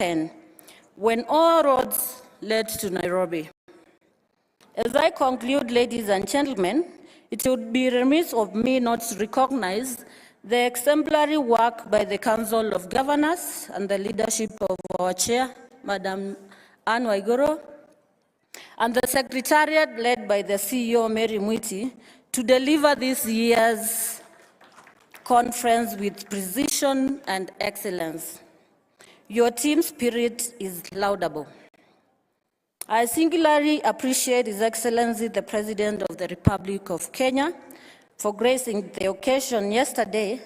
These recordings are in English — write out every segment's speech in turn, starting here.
2010, when all roads led to Nairobi. As I conclude, ladies and gentlemen, it would be remiss of me not to recognize the exemplary work by the Council of Governors and the leadership of our chair, Madam Anne Waiguru, and the Secretariat led by the CEO, Mary Mwiti, to deliver this year's conference with precision and excellence. Your team spirit is laudable. I singularly appreciate His Excellency, the President of the Republic of Kenya, for gracing the occasion yesterday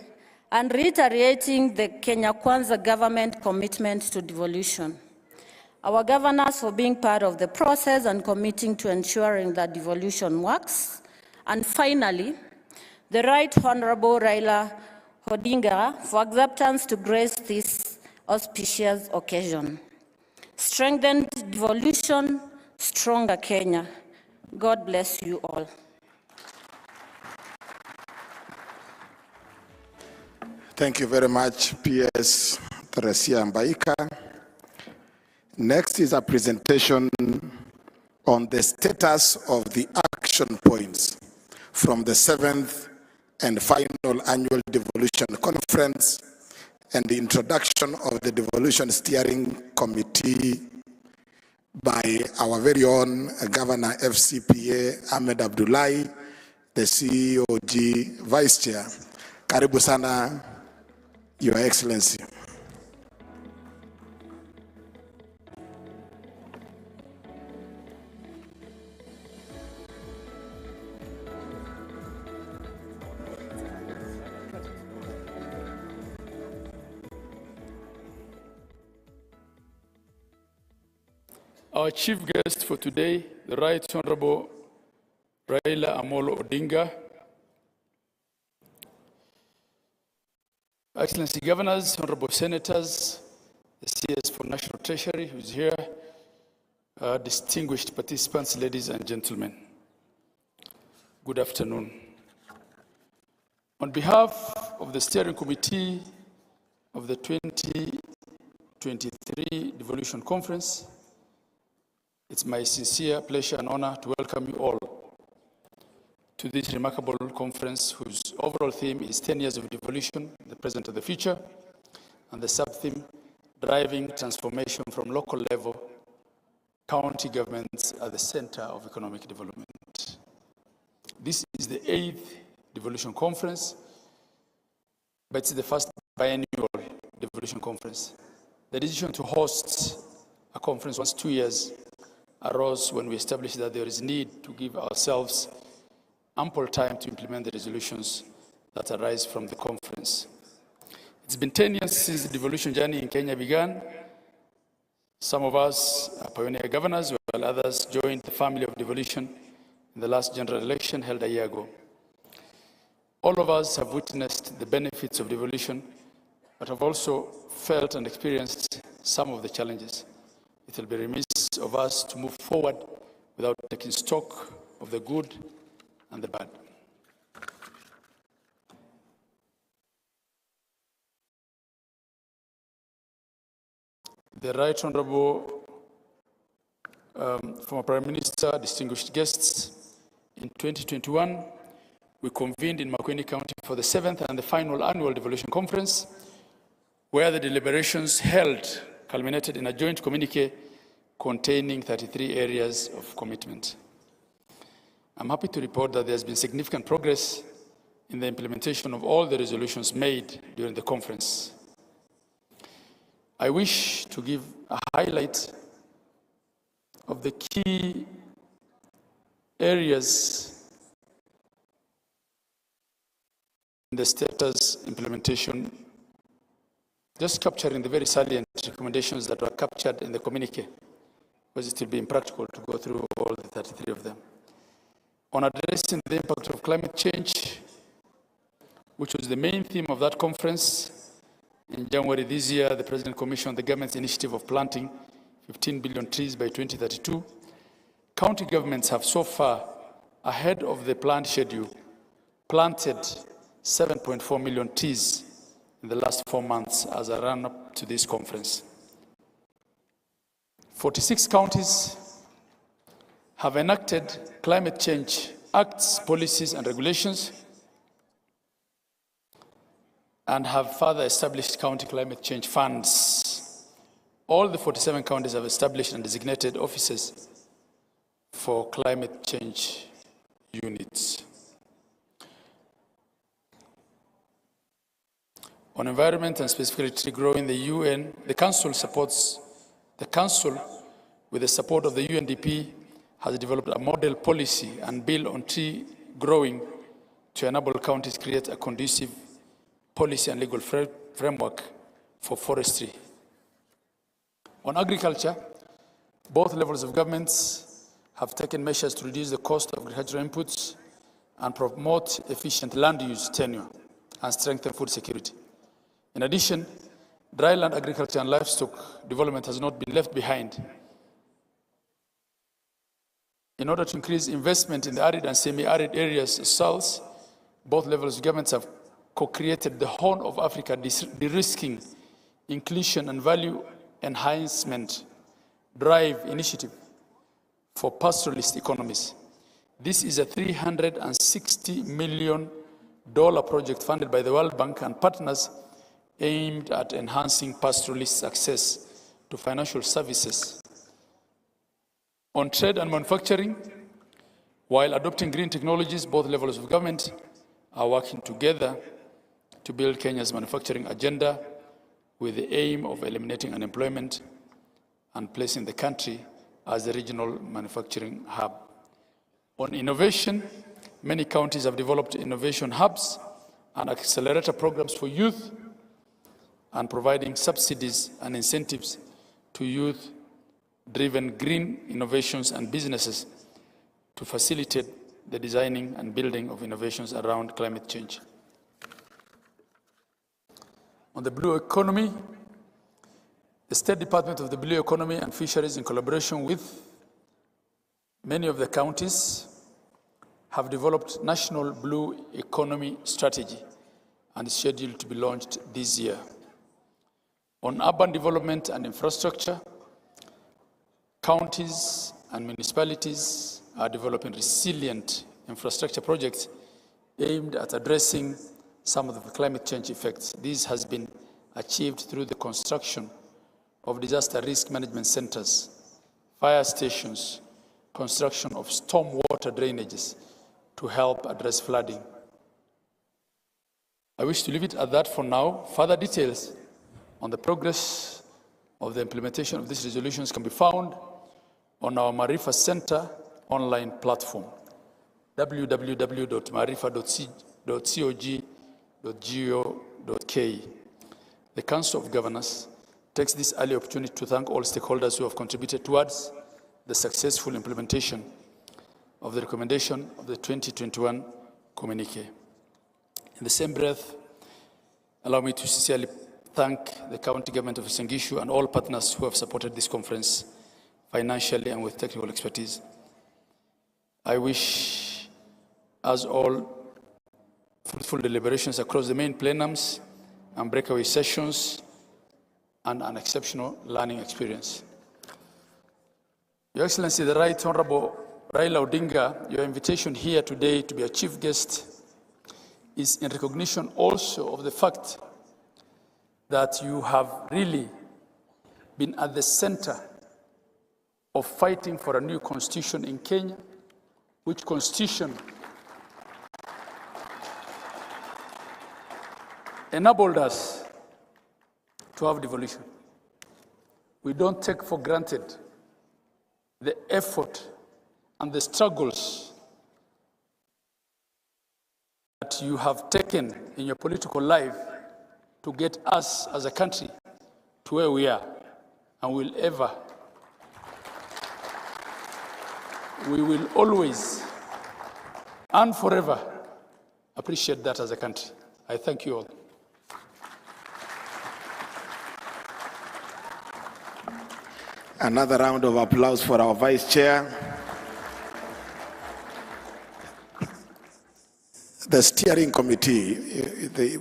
and reiterating the Kenya Kwanza government commitment to devolution. Our governors for being part of the process and committing to ensuring that devolution works. And finally, the Right Honorable Raila Odinga for acceptance to grace this auspicious occasion. Strengthened devolution, stronger Kenya. God bless you all. Thank you very much, PS Teresia Mbaika. Next is a presentation on the status of the action points from the 7th and final annual devolution conference and the introduction of the devolution steering committee by our very own Governor FCPA Ahmed Abdullahi, the CEOG Vice Chair. Karibu sana, Your Excellency. Our chief guest for today, the Right Honorable Raila Odinga. Excellency Governors, Honorable Senators, the CS for National Treasury who's here, distinguished participants, ladies and gentlemen. Good afternoon. On behalf of the Steering Committee of the 2023 Devolution Conference, it's my sincere pleasure and honor to welcome you all to this remarkable conference whose overall theme is 10 years of devolution, the present and the future, and the sub-theme, driving transformation from local level, county governments at the center of economic development. This is the 8th devolution conference, but it's the first biennial devolution conference. The decision to host a conference once 2 years arose when we established that there is need to give ourselves ample time to implement the resolutions that arise from the conference. It's been 10 years since the devolution journey in Kenya began. Some of us are pioneer governors, while others joined the family of devolution in the last general election held a year ago. All of us have witnessed the benefits of devolution, but have also felt and experienced some of the challenges. It will be remiss of us to move forward without taking stock of the good and the bad. The Right Honorable former Prime Minister, distinguished guests, in 2021, we convened in Makueni County for the 7th and the final annual devolution conference, where the deliberations held culminated in a joint communique containing 33 areas of commitment. I'm happy to report that there has been significant progress in the implementation of all the resolutions made during the conference. I wish to give a highlight of the key areas in the status implementation, just capturing the very salient recommendations that were captured in the communique, because it will be impractical to go through all the 33 of them. On addressing the impact of climate change, which was the main theme of that conference, in January this year, the President commissioned the government's initiative of planting 15 billion trees by 2032. County governments have so far, ahead of the planned schedule, planted 7.4 million trees in the last 4 months as a run-up to this conference. 46 counties have enacted climate change acts, policies, and regulations, and have further established county climate change funds. All the 47 counties have established and designated offices for climate change units. On environment and specifically tree growing, the Council, with the support of the UNDP, has developed a model policy and bill on tree growing to enable counties create a conducive policy and legal framework for forestry. On agriculture, both levels of governments have taken measures to reduce the cost of agricultural inputs and promote efficient land use tenure and strengthen food security. In addition, dryland agriculture and livestock development has not been left behind. In order to increase investment in the arid and semi-arid areas of south, both levels of governments have co-created the Horn of Africa de-risking, inclusion and value enhancement drive initiative for pastoralist economies. This is a $360 million project funded by the World Bank and partners aimed at enhancing pastoralist access to financial services. On trade and manufacturing, while adopting green technologies, both levels of government are working together to build Kenya's manufacturing agenda with the aim of eliminating unemployment and placing the country as a regional manufacturing hub. On innovation, many counties have developed innovation hubs and accelerator programs for youth and providing subsidies and incentives to youth-driven green innovations and businesses to facilitate the designing and building of innovations around climate change. On the blue economy, the State Department of the Blue Economy and Fisheries, in collaboration with many of the counties, have developed National Blue Economy Strategy and is scheduled to be launched this year. On urban development and infrastructure, counties and municipalities are developing resilient infrastructure projects aimed at addressing some of the climate change effects. This has been achieved through the construction of disaster risk management centers, fire stations, construction of stormwater drainages to help address flooding. I wish to leave it at that for now. Further details on the progress of the implementation of these resolutions can be found on our Marifa Center online platform, www.marifa.cog.go.ke. The Council of Governors takes this early opportunity to thank all stakeholders who have contributed towards the successful implementation of the recommendation of the 2021 communique. In the same breath, allow me to sincerely thank the County Government of Uasin and all partners who have supported this conference financially and with technical expertise. I wish us all fruitful deliberations across the main plenums and breakaway sessions and an exceptional learning experience. Your Excellency, the Right Honorable Raila Odinga, your invitation here today to be a chief guest is in recognition also of the fact that you have really been at the center of fighting for a new constitution in Kenya, which constitution enabled us to have devolution. We don't take for granted the effort and the struggles that you have taken in your political life to get us as a country to where we are, and we will always and forever appreciate that as a country. I thank you all. Another round of applause for our Vice Chair. The steering committee,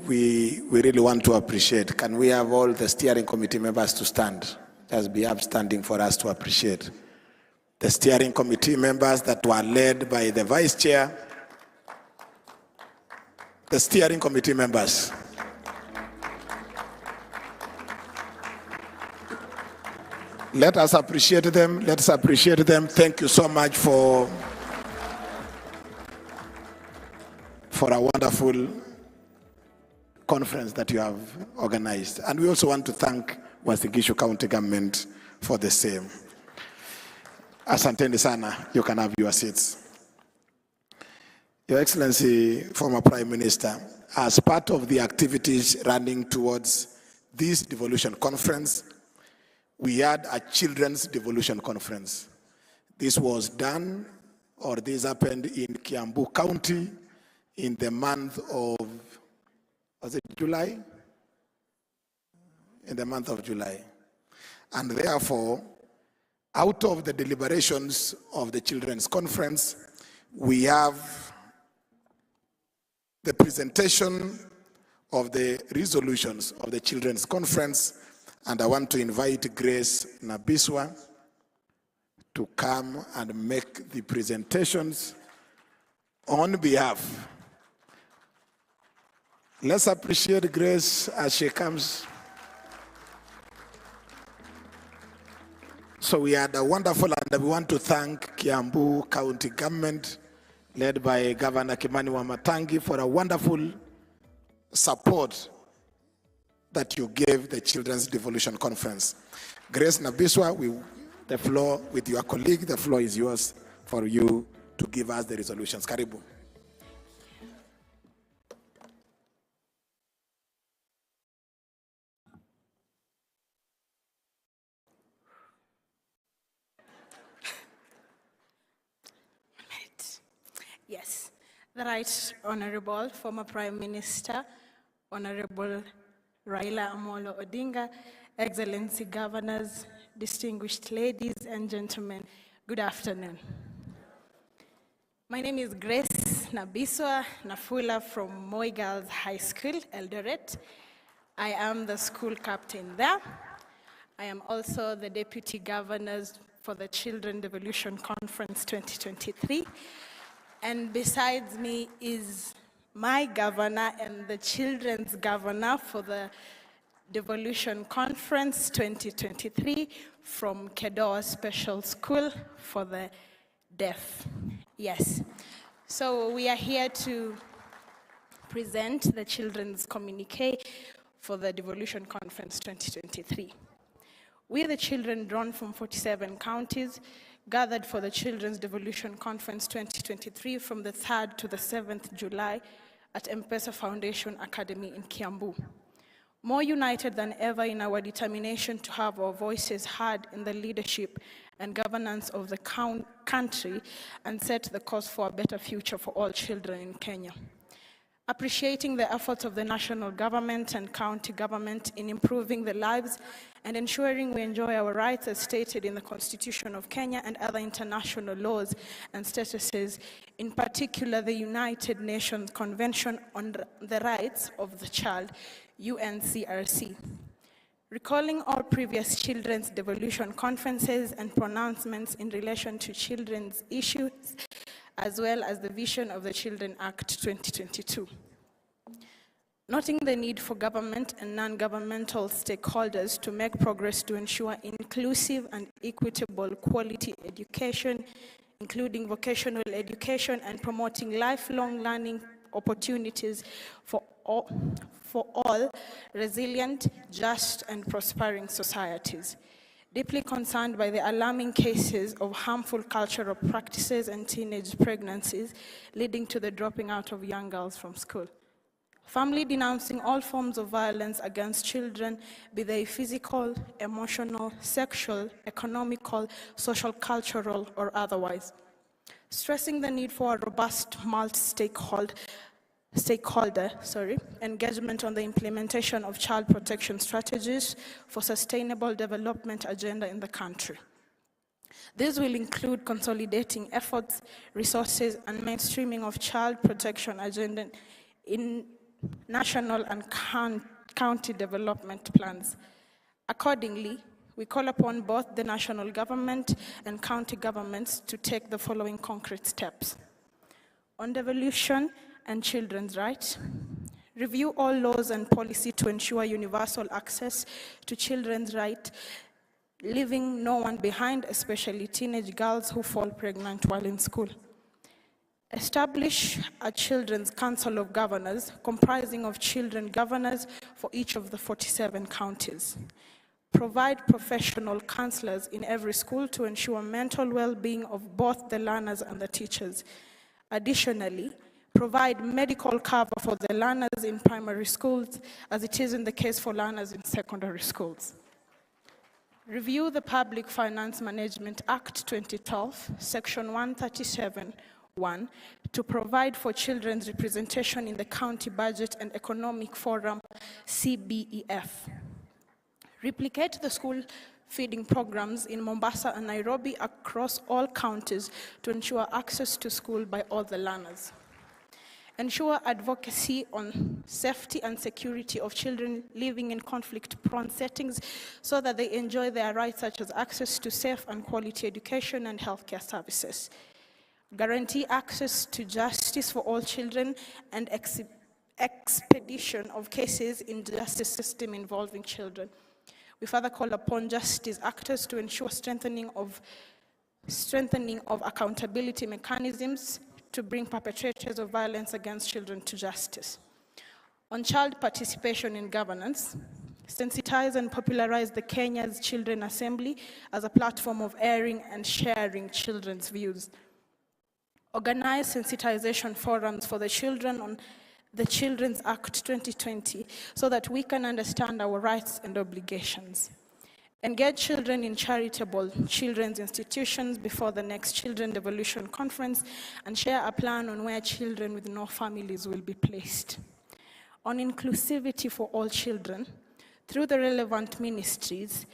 we really want to appreciate. Can we have all the steering committee members to stand? just be upstanding for us to appreciate. The steering committee members that were led by the vice chair, the steering committee members. Let us appreciate them. Let's appreciate them. Thank you so much for a wonderful conference that you have organized. And we also want to thank Uasin Gishu County Government for the same. Asanteni sana, you can have your seats. Your Excellency, former Prime Minister, as part of the activities running towards this devolution conference, we had a children's devolution conference. This was done, or this happened in Kiambu County in the month of, was it July? In the month of July. And therefore, out of the deliberations of the children's conference, we have the presentation of the resolutions of the children's conference, and I want to invite Grace Nabiswa to come and make the presentations on behalf. Let's appreciate Grace as she comes. So we had a wonderful, and we want to thank Kiambu County Government, led by Governor Kimani Wamatangi, for a wonderful support that you gave the Children's Devolution Conference. Grace Nabiswa, the floor with your colleague, the floor is yours for you to give us the resolutions. Karibu. Yes, the Right Honorable former Prime Minister, Honorable Raila Odinga, Excellency Governors, distinguished ladies and gentlemen, good afternoon. My name is Grace Nabiswa Nafula from Moi Girls High School, Eldoret. I am the school captain there. I am also the Deputy Governor for the Children Devolution Conference 2023. And besides me is my governor and the children's governor for the Devolution Conference 2023 from Kedoa Special School for the Deaf. Yes. So we are here to present the children's communique for the Devolution Conference 2023. We, the children drawn from 47 counties, gathered for the Children's Devolution Conference 2023 from the 3rd to the 7th July at M-Pesa Foundation Academy in Kiambu. More united than ever in our determination to have our voices heard in the leadership and governance of the country and set the course for a better future for all children in Kenya. Appreciating the efforts of the national government and county government in improving the lives and ensuring we enjoy our rights as stated in the Constitution of Kenya and other international laws and statuses, in particular the United Nations Convention on the Rights of the Child, UNCRC. Recalling all previous children's devolution conferences and pronouncements in relation to children's issues, as well as the vision of the Children Act 2022. Noting the need for government and non-governmental stakeholders to make progress to ensure inclusive and equitable quality education, including vocational education and promoting lifelong learning opportunities for all resilient, just, and prospering societies. Deeply concerned by the alarming cases of harmful cultural practices and teenage pregnancies leading to the dropping out of young girls from school. Firmly denouncing all forms of violence against children, be they physical, emotional, sexual, economical, social, cultural, or otherwise. Stressing the need for a robust multi-stakeholder engagement on the implementation of child protection strategies for sustainable development agenda in the country. This will include consolidating efforts, resources, and mainstreaming of child protection agenda in national and county development plans. Accordingly, we call upon both the national government and county governments to take the following concrete steps. On devolution and children's rights, review all laws and policy to ensure universal access to children's rights, leaving no one behind, especially teenage girls who fall pregnant while in school. Establish a Children's Council of Governors comprising of children governors for each of the 47 counties. Provide professional counselors in every school to ensure mental well-being of both the learners and the teachers. Additionally, provide medical cover for the learners in primary schools as it is in the case for learners in secondary schools. Review the Public Finance Management Act 2012, Section 137(1), to provide for children's representation in the County Budget and Economic Forum, CBEF. Replicate the school feeding programs in Mombasa and Nairobi across all counties to ensure access to school by all the learners. Ensure advocacy on safety and security of children living in conflict-prone settings so that they enjoy their rights such as access to safe and quality education and healthcare services. Guarantee access to justice for all children and expedition of cases in the justice system involving children. We further call upon justice actors to ensure strengthening of accountability mechanisms to bring perpetrators of violence against children to justice. On child participation in governance, sensitize and popularize the Kenya's Children Assembly as a platform of airing and sharing children's views. Organize sensitization forums for the children on the Children's Act 2020 so that we can understand our rights and obligations. Engage children in charitable children's institutions before the next Children Devolution Conference and share a plan on where children with no families will be placed. On inclusivity for all children, through the relevant ministries,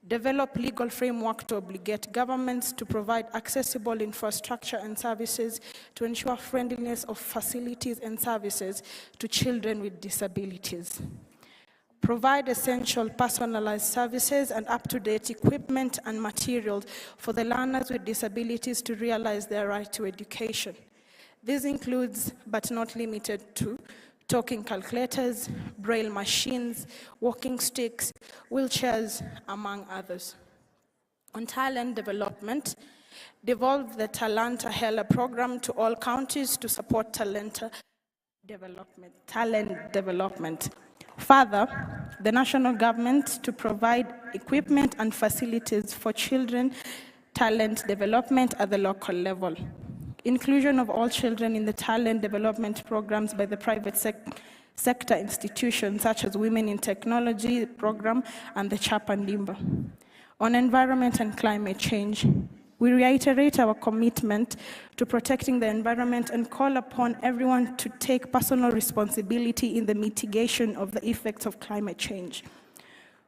develop legal framework to obligate governments to provide accessible infrastructure and services to ensure friendliness of facilities and services to children with disabilities. Provide essential personalized services and up-to-date equipment and materials for the learners with disabilities to realize their right to education. This includes, but not limited to, talking calculators, braille machines, walking sticks, wheelchairs, among others. On talent development, devolve the Talanta Hela program to all counties to support talent development. Further, the national government to provide equipment and facilities for children talent development at the local level. Inclusion of all children in the talent development programs by the private sector institutions such as Women in Technology program and the Chapa Ndimba. On environment and climate change, we reiterate our commitment to protecting the environment and call upon everyone to take personal responsibility in the mitigation of the effects of climate change.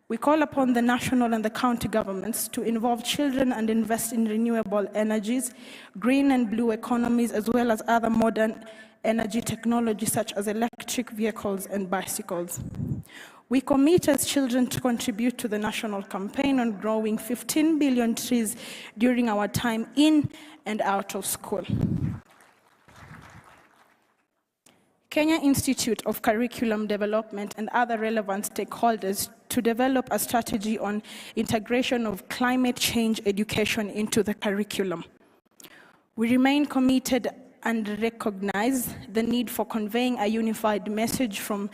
We call upon the national and the county governments to involve children and invest in renewable energies, green and blue economies, as well as other modern energy technologies such as electric vehicles and bicycles. We commit as children to contribute to the national campaign on growing 15 billion trees during our time in and out of school. Kenya Institute of Curriculum Development and other relevant stakeholders to develop a strategy on integration of climate change education into the curriculum. We remain committed and recognize the need for conveying a unified message from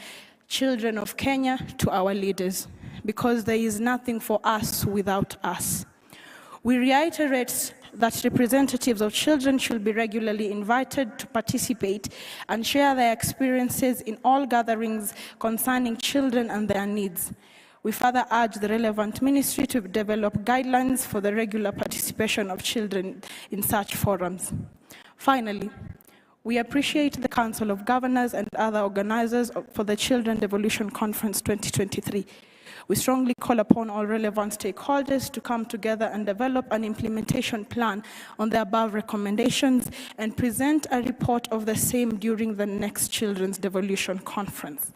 children of Kenya to our leaders, because there is nothing for us without us. We reiterate that representatives of children should be regularly invited to participate and share their experiences in all gatherings concerning children and their needs. We further urge the relevant ministry to develop guidelines for the regular participation of children in such forums. Finally, we appreciate the Council of Governors and other organizers for the Children Devolution Conference 2023. We strongly call upon all relevant stakeholders to come together and develop an implementation plan on the above recommendations and present a report of the same during the next Children's Devolution Conference,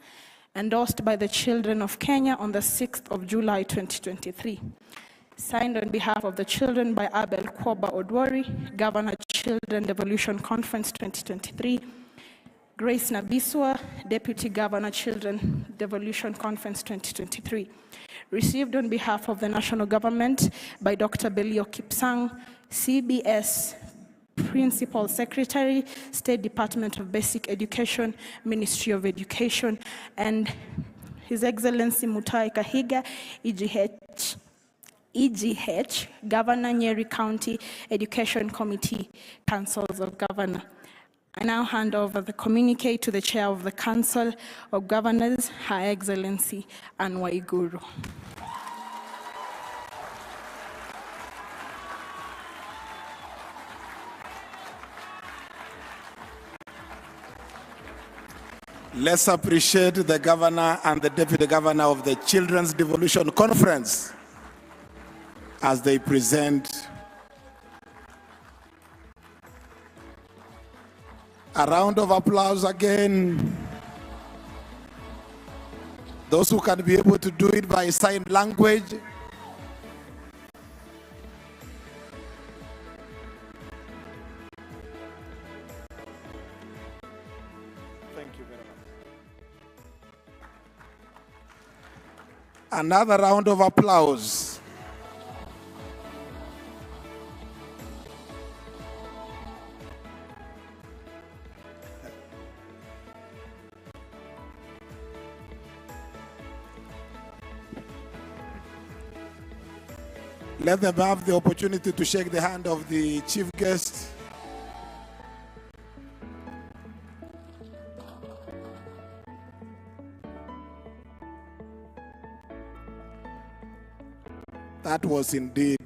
endorsed by the children of Kenya on the 6th of July 2023. signed on behalf of the children by Abel Kwaba Odwori, Governor Children Devolution Conference 2023, Grace Nabiswa, Deputy Governor Children Devolution Conference 2023. Received on behalf of the national government by Dr. Belio Kipsang, CBS Principal Secretary, State Department of Basic Education, Ministry of Education, and His Excellency Mutai Kahiga, EGH, Governor, Nyeri County Education Committee, Councils of Governors. I now hand over the communique to the Chair of the Council of Governors, Her Excellency Anne Waiguru. Let's appreciate the Governor and the Deputy Governor of the Children's Devolution Conference as they present a round of applause again. Those who can be able to do it by sign language. Thank you very much. Another round of applause. Let them have the opportunity to shake the hand of the chief guest. That was indeed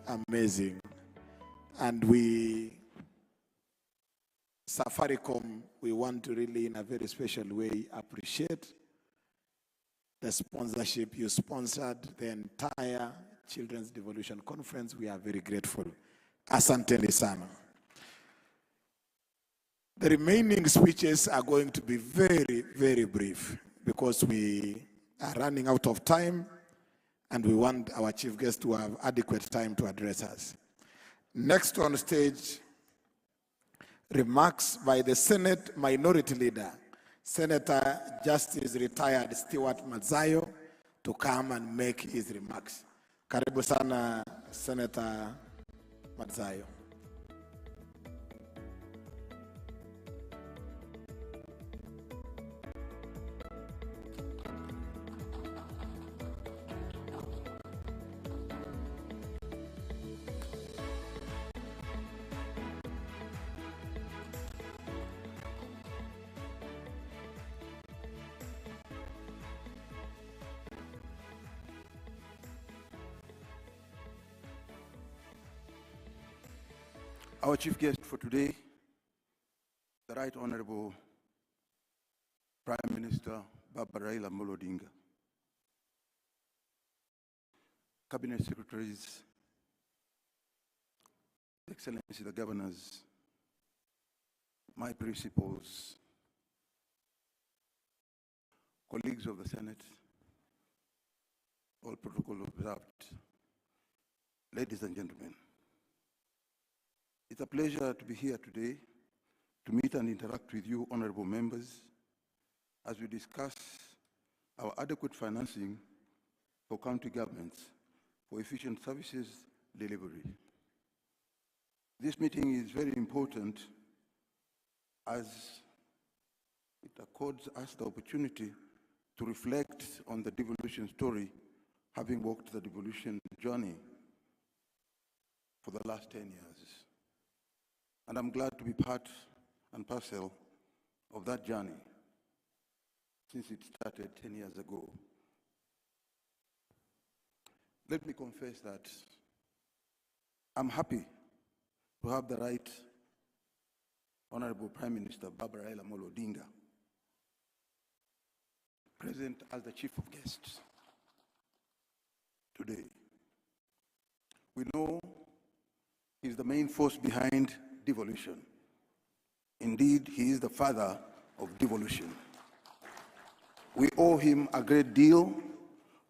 amazing. And Safaricom, we want to really, in a very special way, appreciate the sponsorship. You sponsored the entire Children's Devolution Conference. We are very grateful. Asanteni sana. The remaining speeches are going to be very, very brief because we are running out of time and we want our chief guest to have adequate time to address us. Next on stage, remarks by the Senate Minority Leader, Senator Justice Retired Stewart Mazayo, to come and make his remarks. Karibu sana, Senator Mazayo. Our chief guest for today, the Right Honorable Prime Minister Raila Odinga, Cabinet Secretaries, Excellency the Governors, my principals, colleagues of the Senate, all protocol observed, ladies and gentlemen. It's a pleasure to be here today to meet and interact with you, honorable members, as we discuss our adequate financing for county governments for efficient services delivery. This meeting is very important as it accords us the opportunity to reflect on the devolution story, having walked the devolution journey for the last 10 years. And I'm glad to be part and parcel of that journey since it started 10 years ago. Let me confess that I'm happy to have the Right Honorable Prime Minister Raila Odinga present as the chief of guests today. We know he's the main force behind devolution. Indeed, he is the father of devolution. We owe him a great deal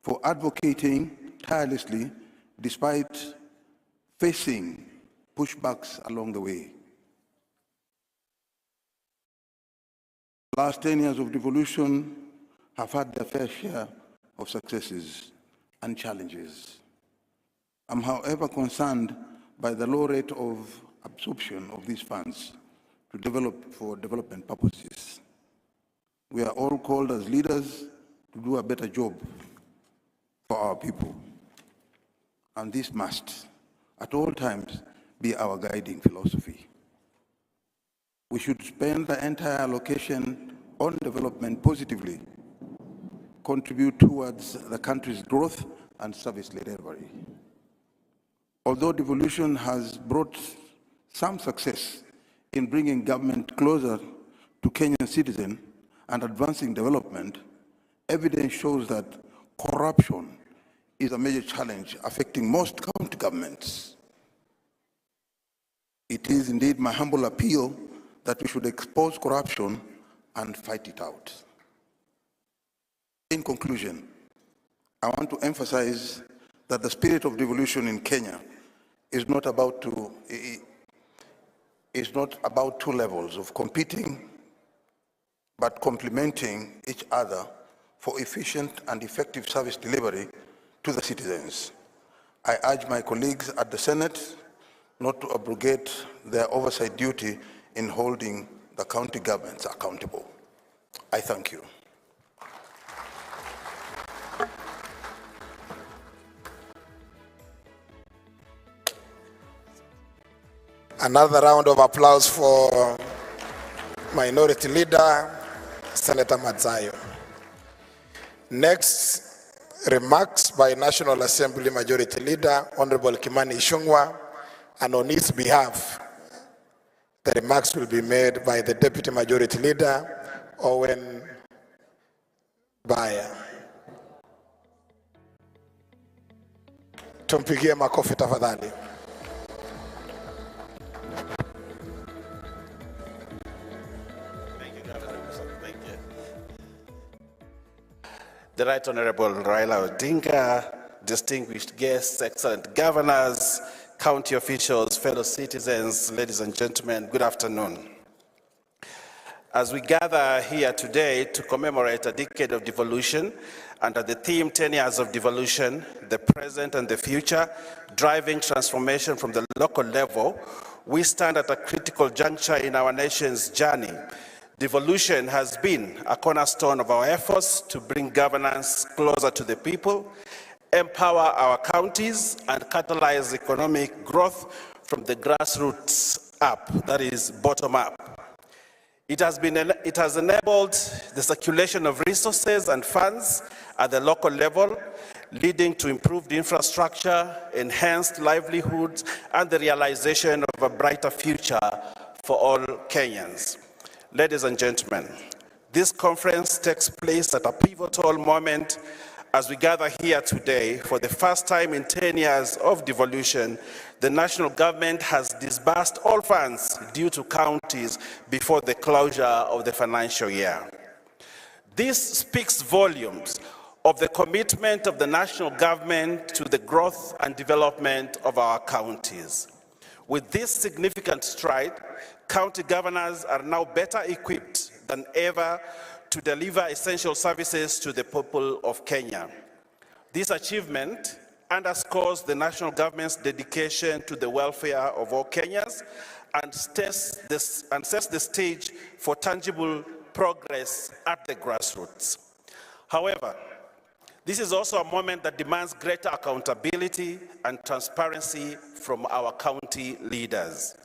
for advocating tirelessly despite facing pushbacks along the way. The last 10 years of devolution have had their fair share of successes and challenges. I'm, however, concerned by the low rate of absorption of these funds to develop for development purposes. We are all called as leaders to do a better job for our people. And this must, at all times, be our guiding philosophy. We should spend the entire allocation on development positively, contribute towards the country's growth and service delivery. Although devolution has brought some success in bringing government closer to Kenyan citizens and advancing development, evidence shows that corruption is a major challenge affecting most county governments. It is indeed my humble appeal that we should expose corruption and fight it out. In conclusion, I want to emphasize that the spirit of devolution in Kenya is not about two levels of competing, but complementing each other for efficient and effective service delivery to the citizens. I urge my colleagues at the Senate not to abrogate their oversight duty in holding the county governments accountable. I thank you. Another round of applause for Minority Leader, Senator Madzayo. Next, remarks by National Assembly Majority Leader, Honorable Kimani Ichung'wah, and on his behalf, the remarks will be made by the Deputy Majority Leader, Owen Baya. Tumpigie makofi tafadhali. The Right Honorable Raila Odinga, distinguished guests, excellent governors, county officials, fellow citizens, ladies and gentlemen, good afternoon. As we gather here today to commemorate a decade of devolution under the theme 10 years of devolution, the present and the future, driving transformation from the local level, we stand at a critical juncture in our nation's journey. Devolution has been a cornerstone of our efforts to bring governance closer to the people, empower our counties, and catalyze economic growth from the grassroots up, that is, bottom up. It has enabled the circulation of resources and funds at the local level, leading to improved infrastructure, enhanced livelihoods, and the realization of a brighter future for all Kenyans. Ladies and gentlemen, this conference takes place at a pivotal moment as we gather here today. For the first time in 10 years of devolution, the national government has disbursed all funds due to counties before the closure of the financial year. This speaks volumes of the commitment of the national government to the growth and development of our counties. With this significant stride, county governors are now better equipped than ever to deliver essential services to the people of Kenya. This achievement underscores the national government's dedication to the welfare of all Kenyans and sets the stage for tangible progress at the grassroots. However, this is also a moment that demands greater accountability and transparency from our county leaders.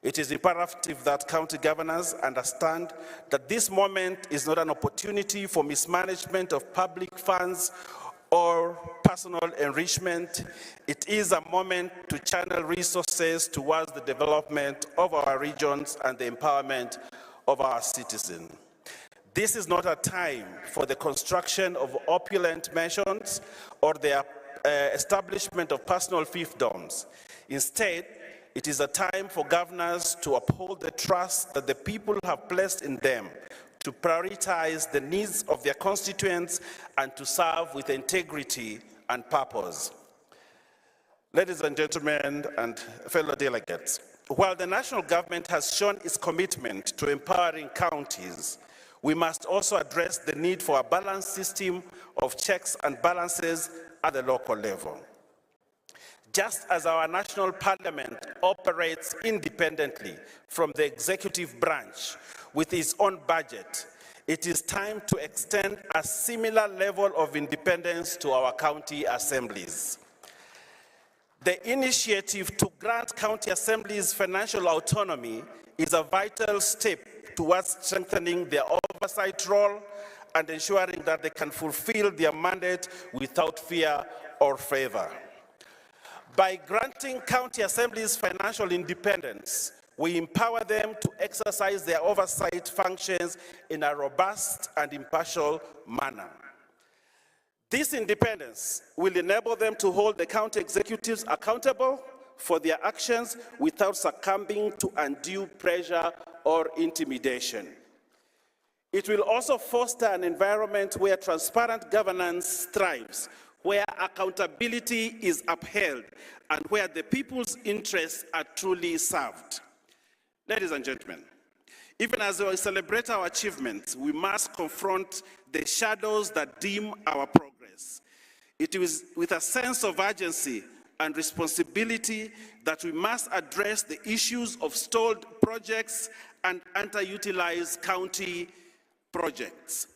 It is imperative that county governors understand that this moment is not an opportunity for mismanagement of public funds or personal enrichment. It is a moment to channel resources towards the development of our regions and the empowerment of our citizens. This is not a time for the construction of opulent mansions or the establishment of personal fiefdoms. Instead, it is a time for governors to uphold the trust that the people have placed in them, to prioritize the needs of their constituents, and to serve with integrity and purpose. Ladies and gentlemen and fellow delegates, while the national government has shown its commitment to empowering counties, we must also address the need for a balanced system of checks and balances at the local level. Just as our national parliament operates independently from the executive branch with its own budget, it is time to extend a similar level of independence to our county assemblies. The initiative to grant county assemblies financial autonomy is a vital step towards strengthening their oversight role and ensuring that they can fulfill their mandate without fear or favor. By granting county assemblies financial independence, we empower them to exercise their oversight functions in a robust and impartial manner. This independence will enable them to hold the county executives accountable for their actions without succumbing to undue pressure or intimidation. It will also foster an environment where transparent governance thrives, where accountability is upheld, and where the people's interests are truly served. Ladies and gentlemen, even as we celebrate our achievements, we must confront the shadows that dim our progress. It is with a sense of urgency and responsibility that we must address the issues of stalled projects and underutilized county projects.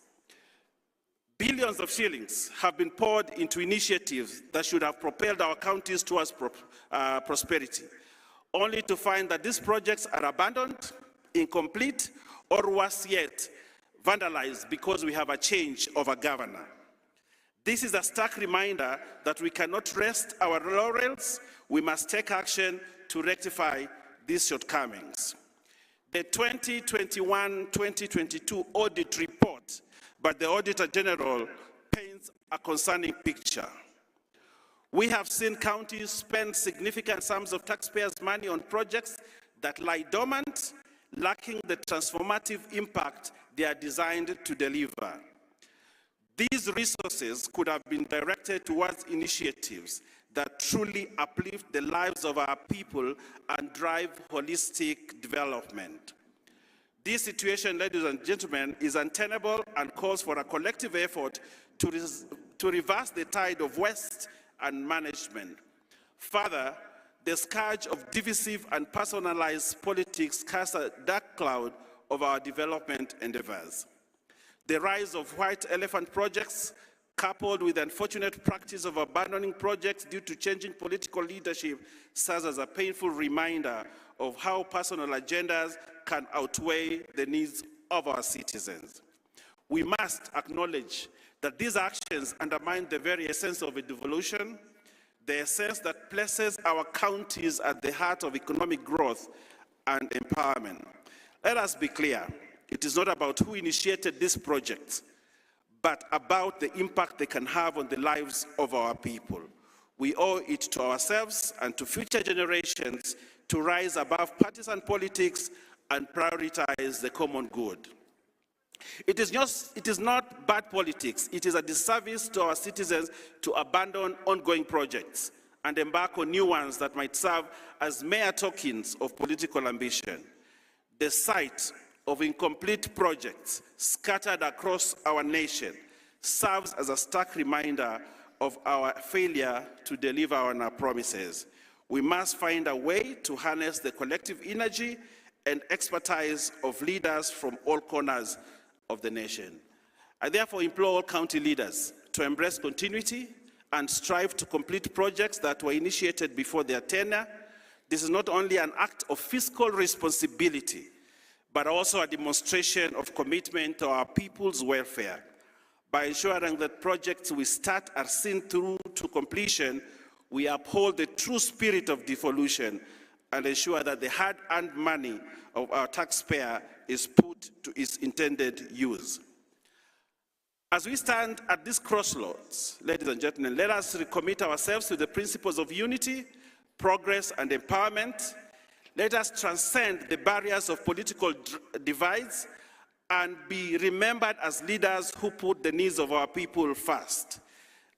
Billions of shillings have been poured into initiatives that should have propelled our counties towards prosperity, only to find that these projects are abandoned, incomplete, or worse yet, vandalized because we have a change of a governor. This is a stark reminder that we cannot rest our laurels. We must take action to rectify these shortcomings. The 2021-2022 audit report by the Auditor General paints a concerning picture. We have seen counties spend significant sums of taxpayers' money on projects that lie dormant, lacking the transformative impact they are designed to deliver. These resources could have been directed towards initiatives that truly uplift the lives of our people and drive holistic development. This situation, ladies and gentlemen, is untenable and calls for a collective effort to reverse the tide of waste and management. Further, the scourge of divisive and personalized politics casts a dark cloud over our development endeavors. The rise of white elephant projects, coupled with the unfortunate practice of abandoning projects due to changing political leadership, serves as a painful reminder of how personal agendas can outweigh the needs of our citizens. We must acknowledge that these actions undermine the very essence of a devolution, the essence that places our counties at the heart of economic growth and empowerment. Let us be clear, it is not about who initiated these projects, but about the impact they can have on the lives of our people. We owe it to ourselves and to future generations to rise above partisan politics and prioritize the common good. It is not bad politics. It is a disservice to our citizens to abandon ongoing projects and embark on new ones that might serve as mere tokens of political ambition. The sight of incomplete projects scattered across our nation serves as a stark reminder of our failure to deliver on our promises. We must find a way to harness the collective energy and expertise of leaders from all corners of the nation. I therefore implore all county leaders to embrace continuity and strive to complete projects that were initiated before their tenure. This is not only an act of fiscal responsibility, but also a demonstration of commitment to our people's welfare. By ensuring that projects we start are seen through to completion, we uphold the true spirit of devolution and ensure that the hard-earned money of our taxpayer is put to its intended use. As we stand at this crossroads, ladies and gentlemen, let us recommit ourselves to the principles of unity, progress, and empowerment. Let us transcend the barriers of political divides and be remembered as leaders who put the needs of our people first.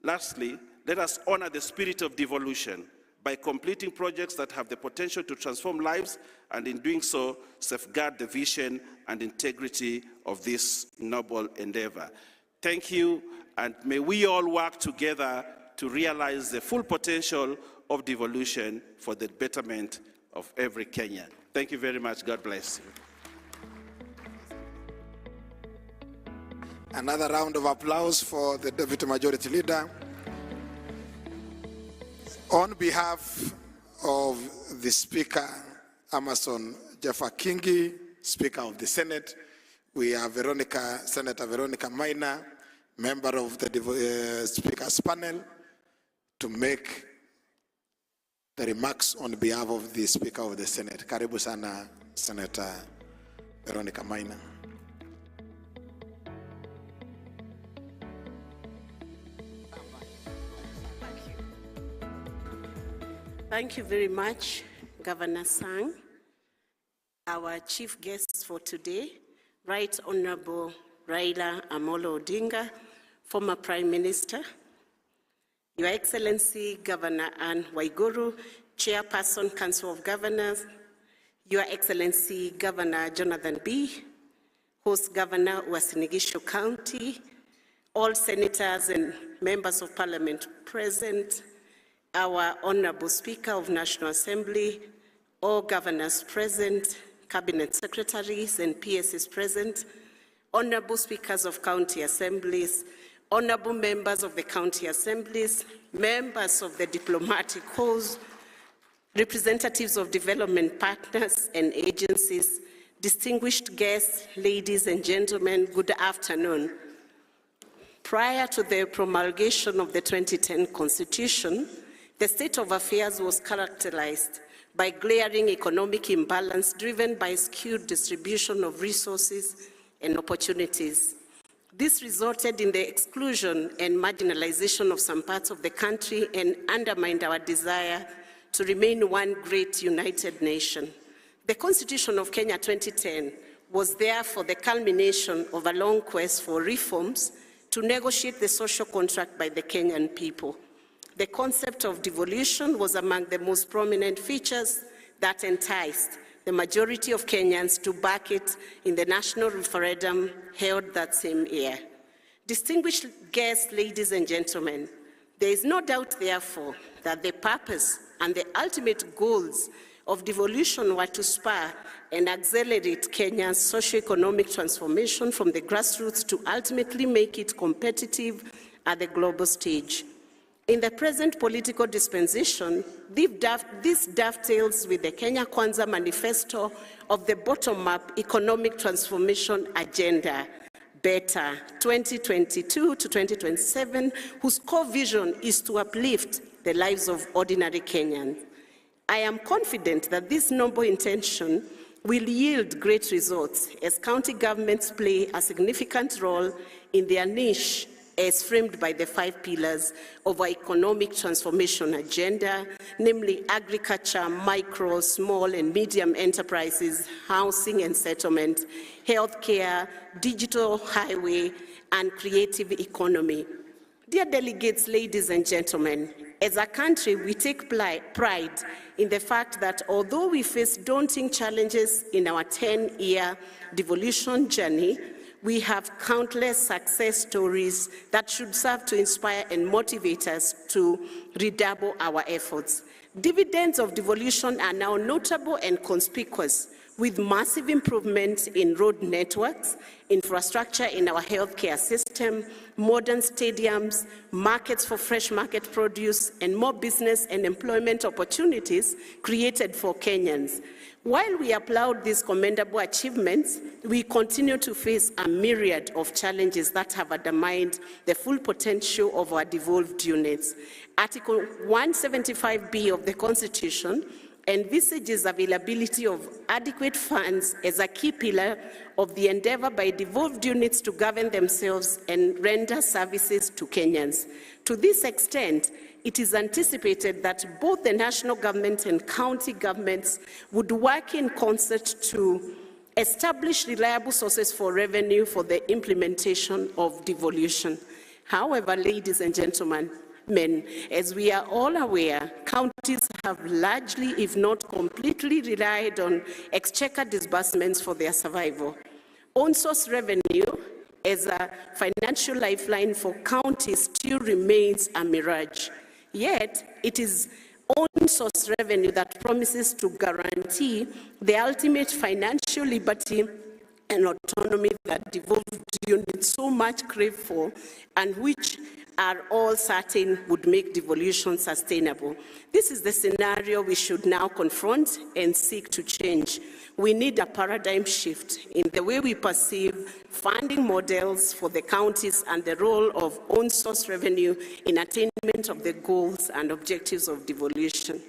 Lastly, Let us honor the spirit of devolution by completing projects that have the potential to transform lives, and in doing so, safeguard the vision and integrity of this noble endeavor. Thank you, and may we all work together to realize the full potential of devolution for the betterment of every Kenyan. Thank you very much. God bless you. Another round of applause for the Deputy Majority Leader. On behalf of the Speaker, Amason Jeffa Kingi, Speaker of the Senate, we have Senator Veronica Maina, member of the Speaker's panel, to make the remarks on behalf of the Speaker of the Senate. Karibu sana, Senator Veronica Maina. Thank you very much, Governor Sang. Our chief guests for today, Right Honorable Raila Odinga, former Prime Minister, Your Excellency Governor Anne Waiguru, Chairperson, Council of Governors, Your Excellency Governor Jonathan B., Host Governor Uasin Gishu County, all senators and members of Parliament present, our Honorable Speaker of National Assembly, all governors present, cabinet secretaries and PSs present, Honorable Speakers of County Assemblies, Honorable members of the County Assemblies, members of the diplomatic corps, representatives of development partners and agencies, distinguished guests, ladies and gentlemen, good afternoon. Prior to the promulgation of the 2010 Constitution, the state of affairs was characterized by glaring economic imbalance driven by skewed distribution of resources and opportunities. This resulted in the exclusion and marginalization of some parts of the country and undermined our desire to remain one great united nation. The Constitution of Kenya 2010 was therefore the culmination of a long quest for reforms to negotiate the social contract by the Kenyan people. The concept of devolution was among the most prominent features that enticed the majority of Kenyans to back it in the national referendum held that same year. Distinguished guests, ladies and gentlemen, there is no doubt, therefore, that the purpose and the ultimate goals of devolution were to spur and accelerate Kenya's socio-economic transformation from the grassroots to ultimately make it competitive at the global stage. In the present political dispensation, this dovetails with the Kenya Kwanza manifesto of the bottom-up economic transformation agenda, BETTER 2022 to 2027, whose core vision is to uplift the lives of ordinary Kenyans. I am confident that this noble intention will yield great results as county governments play a significant role in their niche as framed by the 5 pillars of our economic transformation agenda, namely agriculture, micro, small and medium enterprises, housing and settlement, healthcare, digital highway, and creative economy. Dear delegates, ladies and gentlemen, as a country, we take pride in the fact that although we face daunting challenges in our 10-year devolution journey, we have countless success stories that should serve to inspire and motivate us to redouble our efforts. Dividends of devolution are now notable and conspicuous, with massive improvements in road networks, infrastructure in our healthcare system, modern stadiums, markets for fresh market produce, and more business and employment opportunities created for Kenyans. While we applaud these commendable achievements, we continue to face a myriad of challenges that have undermined the full potential of our devolved units. Article 175B of the Constitution envisages availability of adequate funds as a key pillar of the endeavor by devolved units to govern themselves and render services to Kenyans. To this extent, it is anticipated that both the national government and county governments would work in concert to establish reliable sources for revenue for the implementation of devolution. However, ladies and gentlemen, As we are all aware, counties have largely, if not completely, relied on exchequer disbursements for their survival. On-source revenue as a financial lifeline for counties still remains a mirage. Yet, it is on-source revenue that promises to guarantee the ultimate financial liberty and autonomy that devolved units so much crave for, and which are all certain would make devolution sustainable. This is the scenario we should now confront and seek to change. We need a paradigm shift in the way we perceive funding models for the counties and the role of on-source revenue in attainment of the goals and objectives of devolution.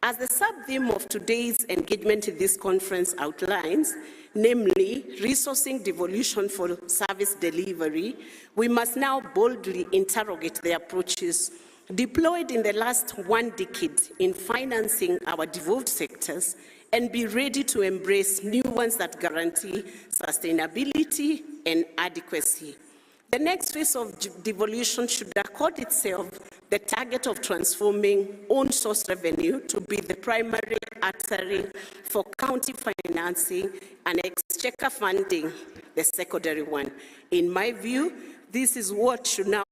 As the sub-theme of today's engagement in this conference outlines, namely resourcing devolution for service delivery, we must now boldly interrogate the approaches deployed in the last 1 decade in financing our devolved sectors and be ready to embrace new ones that guarantee sustainability and adequacy. The next phase of devolution should accord itself the target of transforming on-source revenue to be the primary artery for county financing and exchequer funding, the secondary one. In my view, this is what should now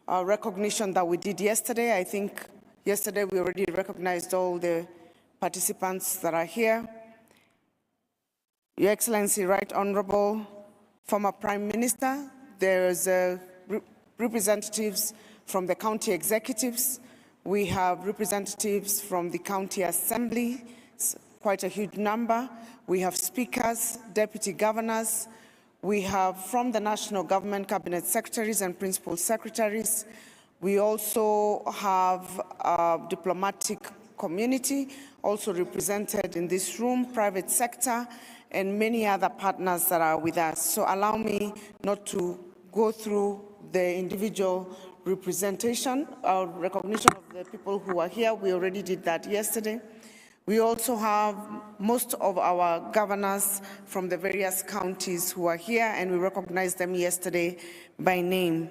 recognition that we did yesterday. I think yesterday we already recognized all the participants that are here. Your Excellency, Right Honorable former Prime Minister, there's representatives from the county executives. We have representatives from the county assembly, quite a huge number. We have speakers, deputy governors. We have from the national government cabinet secretaries and principal secretaries. We also have a diplomatic community also represented in this room, private sector, and many other partners that are with us. So allow me not to go through the individual representation or recognition of the people who are here. We already did that yesterday. We also have most of our governors from the various counties who are here, and we recognized them yesterday by name.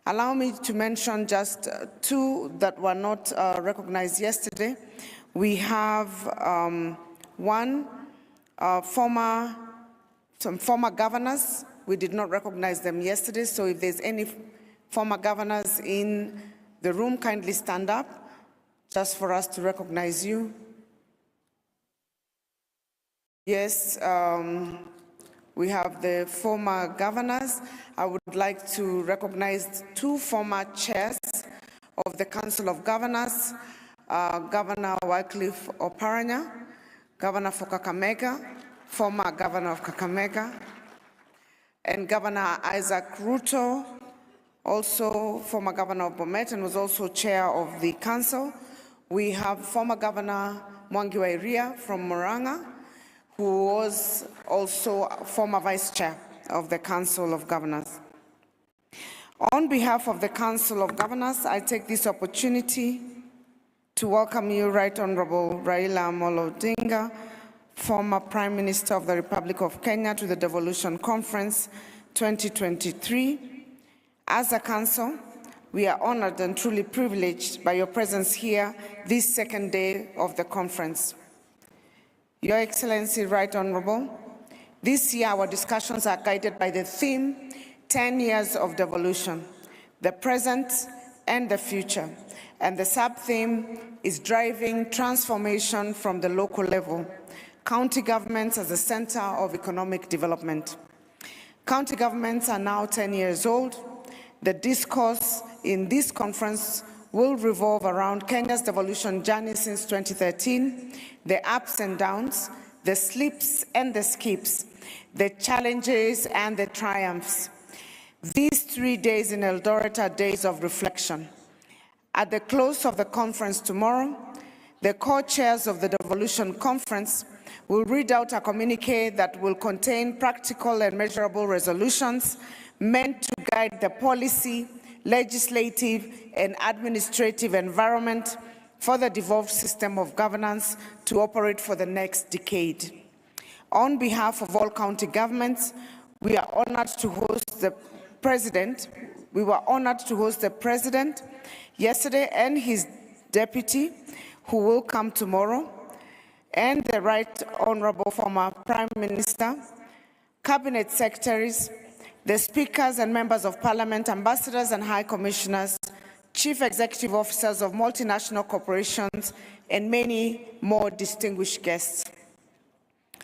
Allow me to mention just two that were not recognized yesterday. We have some former governors. We did not recognize them yesterday, so if there's any former governors in the room, kindly stand up just for us to recognize you. Yes, we have the former governors. I would like to recognize two former chairs of the Council of Governors, Governor Wycliffe Oparanya, Governor for Kakamega, former Governor of Kakamega, and Governor Isaac Ruto, also former Governor of Bomet and was also chair of the council. We have former Governor Mwangi wa Iria from Murang'a, who was also former vice chair of the Council of Governors. On behalf of the Council of Governors, I take this opportunity to welcome you, Right Honorable Raila Odinga, former Prime Minister of the Republic of Kenya, to the Devolution Conference 2023. As a council, we are honored and truly privileged by your presence here this second day of the conference. Your Excellency, Right Honorable, this year our discussions are guided by the theme, 10 years of devolution, the present and the future. And the sub-theme is driving transformation from the local level, county governments as the center of economic development. County governments are now 10 years old. The discourse in this conference will revolve around Kenya's devolution journey since 2013, the ups and downs, the slips and the skips, the challenges and the triumphs. These 3 days in Eldoret are days of reflection. At the close of the conference tomorrow, the co-chairs of the Devolution Conference will read out a communiqué that will contain practical and measurable resolutions meant to guide the policy, legislative, and administrative environment for the devolved system of governance to operate for the next decade. On behalf of all county governments, we are honored to host the President. We were honored to host the President yesterday and his deputy, who will come tomorrow, and the Right Honorable former Prime Minister, Cabinet Secretaries, the Speakers and Members of Parliament, Ambassadors and High Commissioners, Chief Executive Officers of multinational corporations, and many more distinguished guests.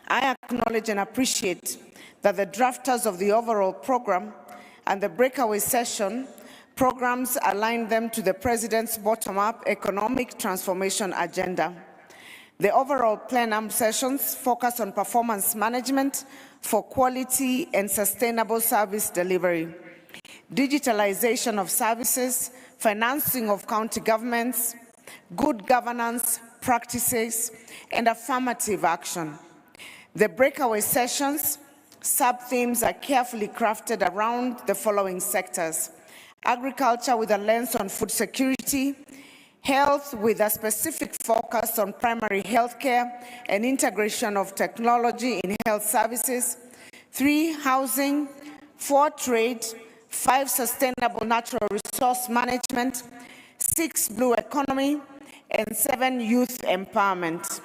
I acknowledge and appreciate that the drafters of the overall program and the breakaway session programs align them to the President's bottom-up economic transformation agenda. The overall plenum sessions focus on performance management for quality and sustainable service delivery, digitalization of services, financing of county governments, good governance practices, and affirmative action. The breakaway sessions sub-themes are carefully crafted around the following sectors: agriculture with a lens on food security, health with a specific focus on primary health care and integration of technology in health services, 3, housing, 4, trade, 5, sustainable natural resource management, 6, blue economy, and 7, youth empowerment.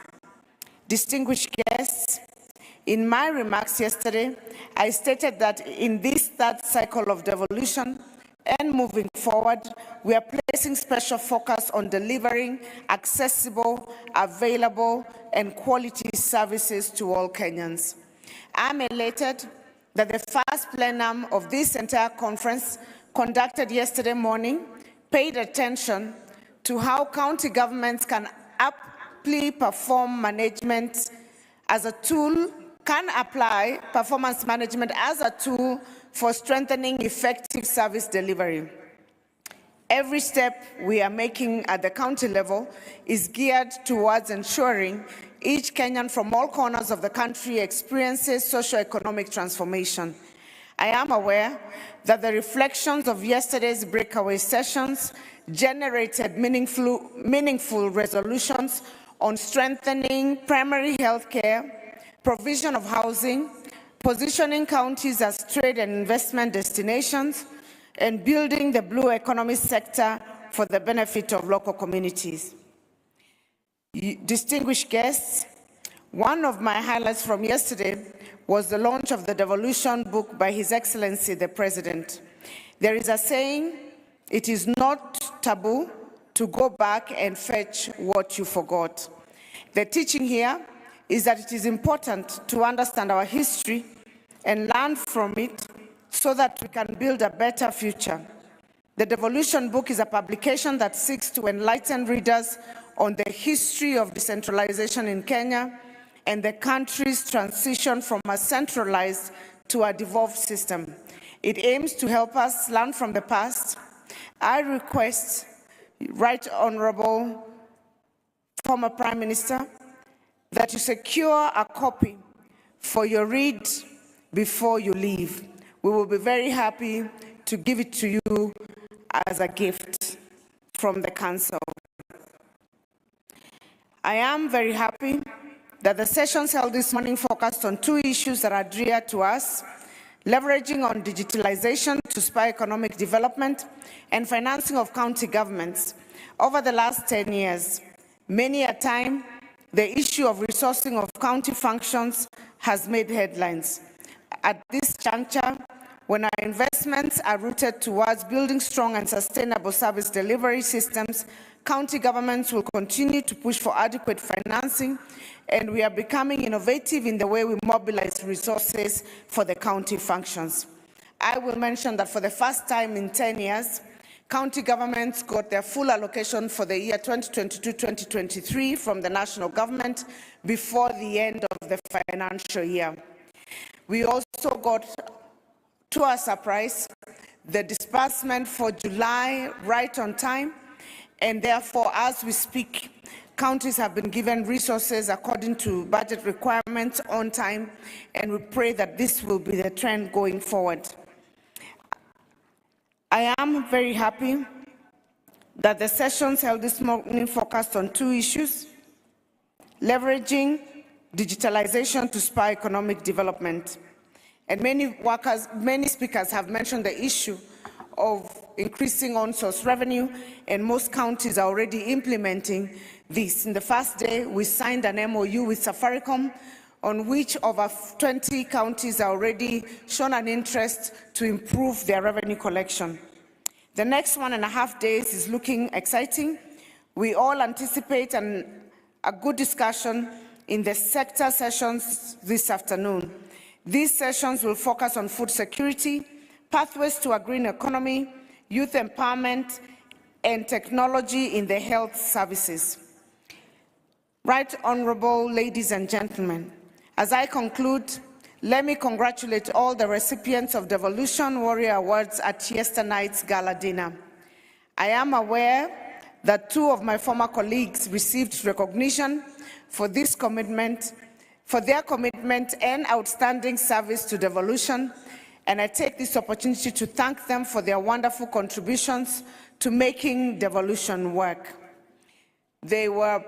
Distinguished guests, in my remarks yesterday, I stated that in this third cycle of devolution, and moving forward, we are placing special focus on delivering accessible, available, and quality services to all Kenyans. I'm elated that the first plenum of this entire conference, conducted yesterday morning, paid attention to how county governments can aptly perform management as a tool, can apply performance management as a tool for strengthening effective service delivery. Every step we are making at the county level is geared towards ensuring each Kenyan from all corners of the country experiences socio-economic transformation. I am aware that the reflections of yesterday's breakaway sessions generated meaningful resolutions on strengthening primary health care, provision of housing, positioning counties as trade and investment destinations, and building the blue economy sector for the benefit of local communities. Distinguished guests, one of my highlights from yesterday was the launch of the Devolution book by His Excellency the President. There is a saying, it is not taboo to go back and fetch what you forgot. The teaching here is that it is important to understand our history and learn from it so that we can build a better future. The Devolution book is a publication that seeks to enlighten readers on the history of decentralization in Kenya and the country's transition from a centralized to a devolved system. It aims to help us learn from the past. I request Right Honorable former Prime Minister that you secure a copy for your read before you leave. We will be very happy to give it to you as a gift from the Council. I am very happy that the sessions held this morning focused on two issues that are dear to us: leveraging on digitalization to spur economic development and financing of county governments. Over the last 10 years, many a time, the issue of resourcing of county functions has made headlines. At this juncture, when our investments are rooted towards building strong and sustainable service delivery systems, county governments will continue to push for adequate financing, and we are becoming innovative in the way we mobilize resources for the county functions. I will mention that for the first time in 10 years, county governments got their full allocation for the year 2022-2023 from the national government before the end of the financial year. We also got, to our surprise, the disbursement for July right on time, and therefore, as we speak, counties have been given resources according to budget requirements on time, and we pray that this will be the trend going forward. I am very happy that the sessions held this morning focused on two issues: leveraging digitalization to spur economic development. And many speakers have mentioned the issue of increasing on-source revenue, and most counties are already implementing this. In the first day, we signed an MOU with Safaricom, on which over 20 counties are already shown an interest to improve their revenue collection. The next 1.5 days is looking exciting. We all anticipate a good discussion in the sector sessions this afternoon. These sessions will focus on food security, pathways to a green economy, youth empowerment, and technology in the health services. Right Honorable ladies and gentlemen, as I conclude, let me congratulate all the recipients of Devolution Warrior Awards at yesternight's gala dinner. I am aware that two of my former colleagues received recognition for their commitment and outstanding service to Devolution, and I take this opportunity to thank them for their wonderful contributions to making Devolution work. They were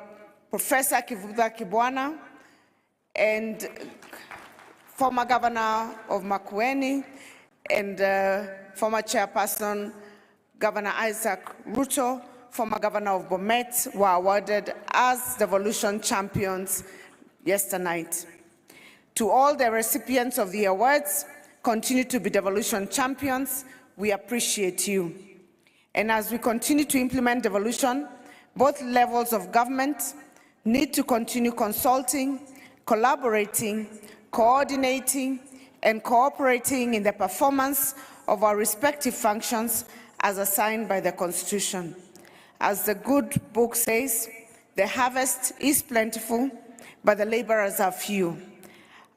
Professor Kivuta Kibwana and former Governor of Makueni and former Chairperson Governor Isaac Ruto, former Governor of Bomet, were awarded as Devolution champions yesternight. To all the recipients of the awards, continue to be Devolution champions. We appreciate you. And as we continue to implement devolution, both levels of government need to continue consulting, collaborating, coordinating, and cooperating in the performance of our respective functions as assigned by the Constitution. As the good book says, the harvest is plentiful, but the laborers are few.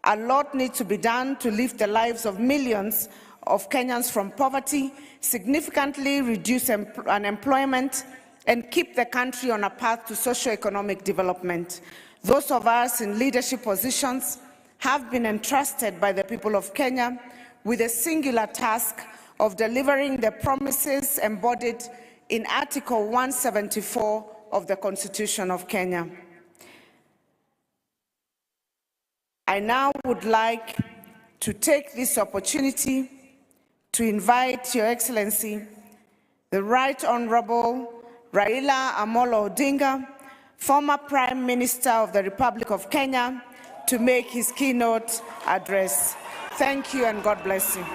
A lot needs to be done to lift the lives of millions of Kenyans from poverty, significantly reduce unemployment, and keep the country on a path to socio-economic development. Those of us in leadership positions have been entrusted by the people of Kenya with a singular task of delivering the promises embodied in Article 174 of the Constitution of Kenya. I now would like to take this opportunity to invite Your Excellency, the Right Honorable Raila Odinga, former Prime Minister of the Republic of Kenya, to make his keynote address. Thank you and God bless you.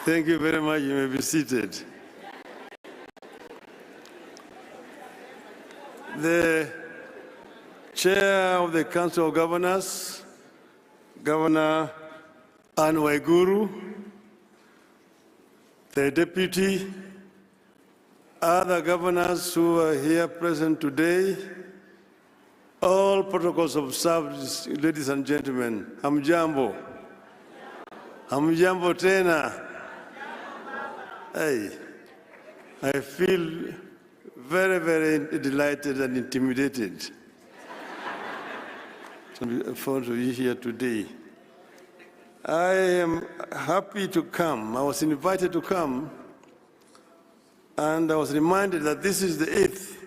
Thank you very much. You may be seated. The Chair of the Council of Governors, Governor Anne Waiguru, the Deputy, other governors who are here present today, all protocols observed, ladies and gentlemen, hamjambo. Hamjambo tena. Hey, I feel very, very delighted and intimidated for you here today. I am happy to come. I was invited to come, and I was reminded that this is the 8th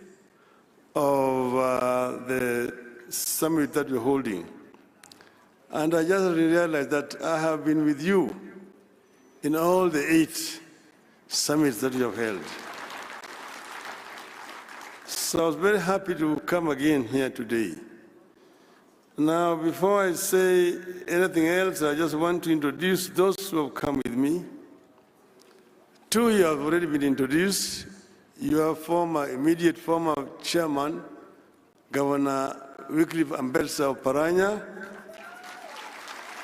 of the summit that we're holding. And I just realized that I have been with you in all the 8 summits that you have held. So I was very happy to come again here today. Now, before I say anything else, I just want to introduce those who have come with me. 2 you have already been introduced. Your immediate former chairman, Governor Wycliffe Ambetsa of Paranya,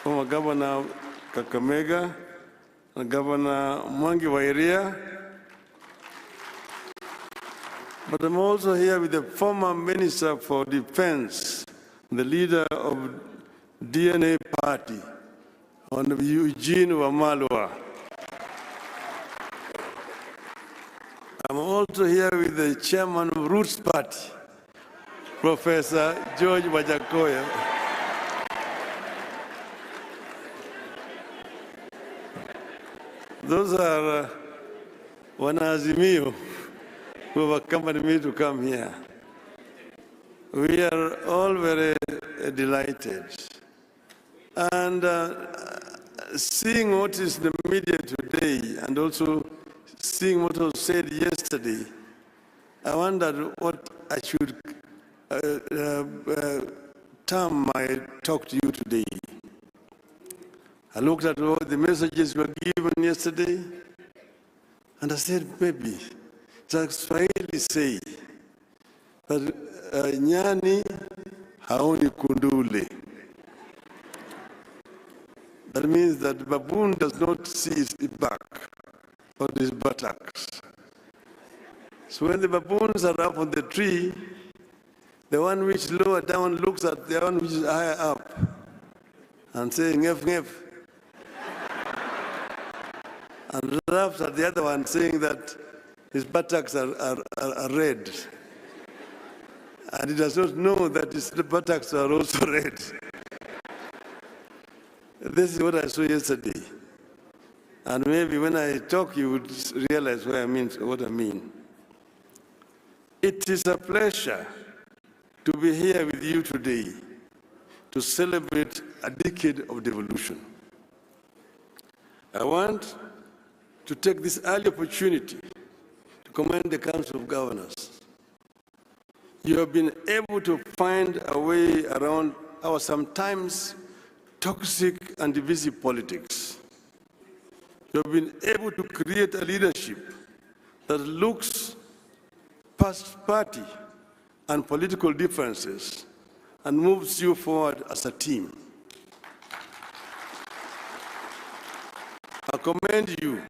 former Governor Kakamega, and Governor Mwangi Wairia. But I'm also here with the former Minister for Defense, the leader of DNA Party, Honorable Eugene Wamalwa. I'm also here with the chairman of Roots Party, Professor George Wajakoya. Those are Wanazimio who have accompanied me to come here. We are all very delighted. And seeing what is in the media today and also seeing what was said yesterday, I wondered what I should term my talk to you today. I looked at all the messages were given yesterday, and I said, maybe, Swahili say that nyani haoni kundule. That means that the baboon does not see his back or his buttocks. So when the baboons are up on the tree, the one which is lower down looks at the one which is higher up and saying, ngef, ngef. And laughs at the other one, saying that his buttocks are red. And he does not know that his buttocks are also red. This is what I saw yesterday. And maybe when I talk, you would realize what I mean. It is a pleasure to be here with you today to celebrate a decade of devolution. I want to take this early opportunity to commend the Council of Governors. You have been able to find a way around our sometimes toxic and divisive politics. You have been able to create a leadership that looks past party and political differences and moves you forward as a team. I commend you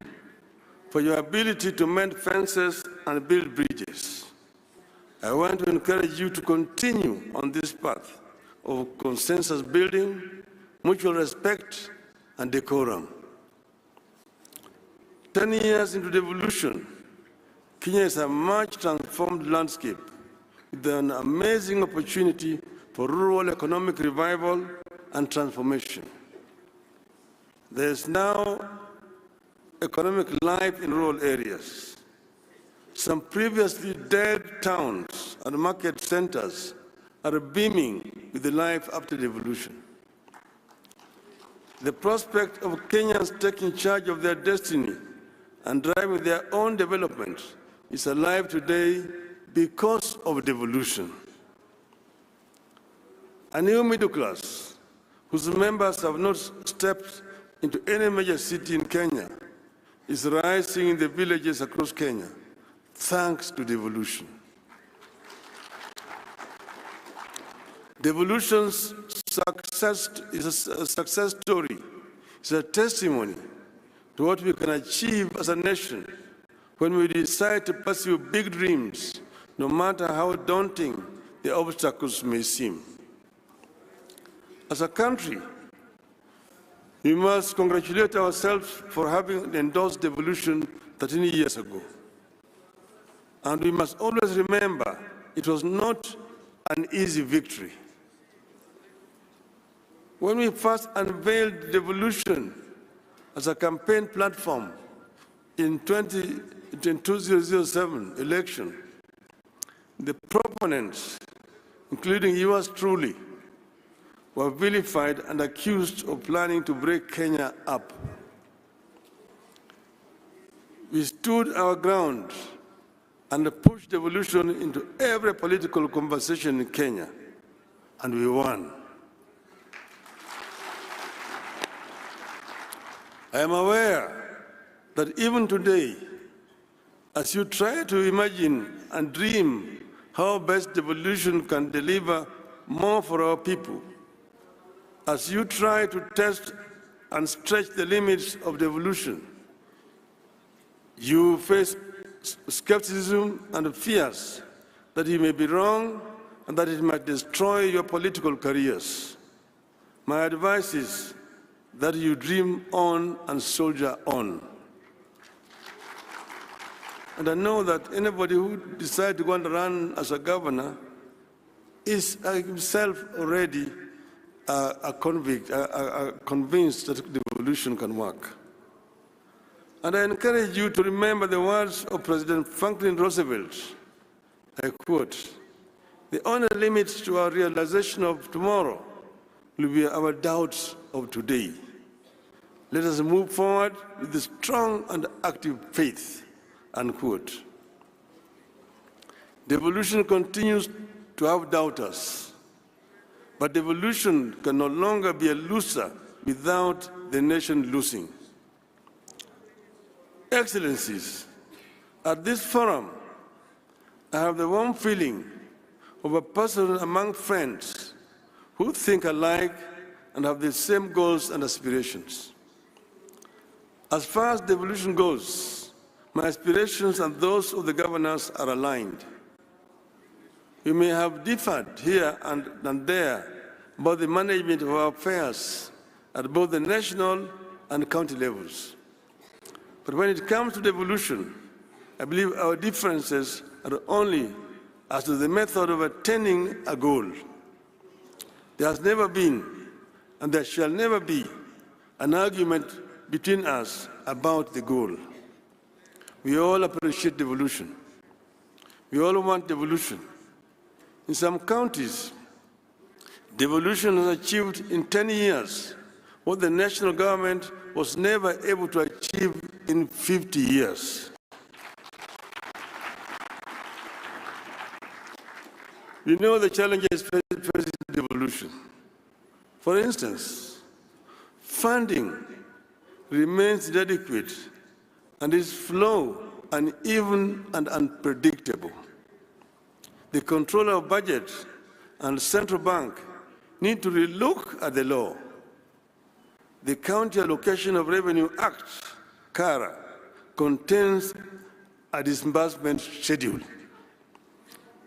for your ability to mend fences and build bridges. I want to encourage you to continue on this path of consensus building, mutual respect, and decorum. 10 years into devolution, Kenya is a much transformed landscape with an amazing opportunity for rural economic revival and transformation. There is now economic life in rural areas. Some previously dead towns and market centers are beaming with the life after devolution. The prospect of Kenyans taking charge of their destiny and driving their own development is alive today because of devolution. A new middle class, whose members have not stepped into any major city in Kenya, is rising in the villages across Kenya, thanks to devolution. Devolution's success is a success story. It's a testimony to what we can achieve as a nation when we decide to pursue big dreams, no matter how daunting the obstacles may seem. As a country, we must congratulate ourselves for having endorsed devolution 13 years ago. And we must always remember it was not an easy victory. When we first unveiled devolution as a campaign platform in 2007 election, the proponents, including yours truly, were vilified and accused of planning to break Kenya up. We stood our ground and pushed devolution into every political conversation in Kenya, and we won. I am aware that even today, as you try to imagine and dream how best devolution can deliver more for our people, as you try to test and stretch the limits of devolution, you face skepticism and fears that you may be wrong and that it might destroy your political careers. My advice is that you dream on and soldier on. And I know that anybody who decides to go and run as a governor is himself already convinced that devolution can work. And I encourage you to remember the words of President Franklin Roosevelt. I quote, "The only limit to our realization of tomorrow will be our doubts of today. Let us move forward with a strong and active faith," unquote. Devolution continues to have doubters, but devolution can no longer be a loser without the nation losing. Excellencies, at this forum, I have the warm feeling of a person among friends who think alike and have the same goals and aspirations. As far as devolution goes, my aspirations and those of the governors are aligned. We may have differed here and there about the management of our affairs at both the national and county levels. But when it comes to devolution, I believe our differences are only as to the method of attaining a goal. There has never been, and there shall never be, an argument between us about the goal. We all appreciate devolution. We all want devolution. In some counties, devolution has achieved in 10 years what the national government was never able to achieve in 50 years. We know the challenges facing devolution. For instance, funding remains inadequate and its flow uneven and unpredictable. The controller of budget and central bank need to relook at the law. The County Allocation of Revenue Act, CARA, contains a disbursement schedule.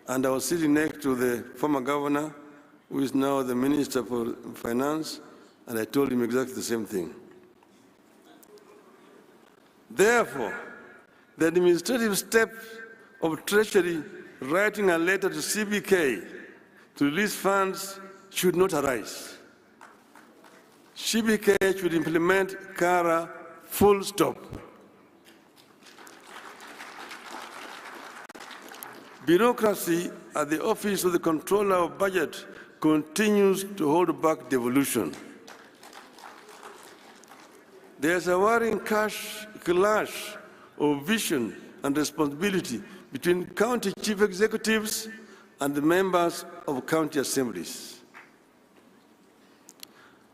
And I was sitting next to the former governor, who is now the Minister for Finance, and I told him exactly the same thing. Therefore, the administrative step of Treasury writing a letter to CBK to release funds should not arise. CBK should implement CARA full stop. Bureaucracy at the Office of the Controller of Budget continues to hold back devolution. There's a worrying clash of vision and responsibility between county chief executives and the members of county assemblies.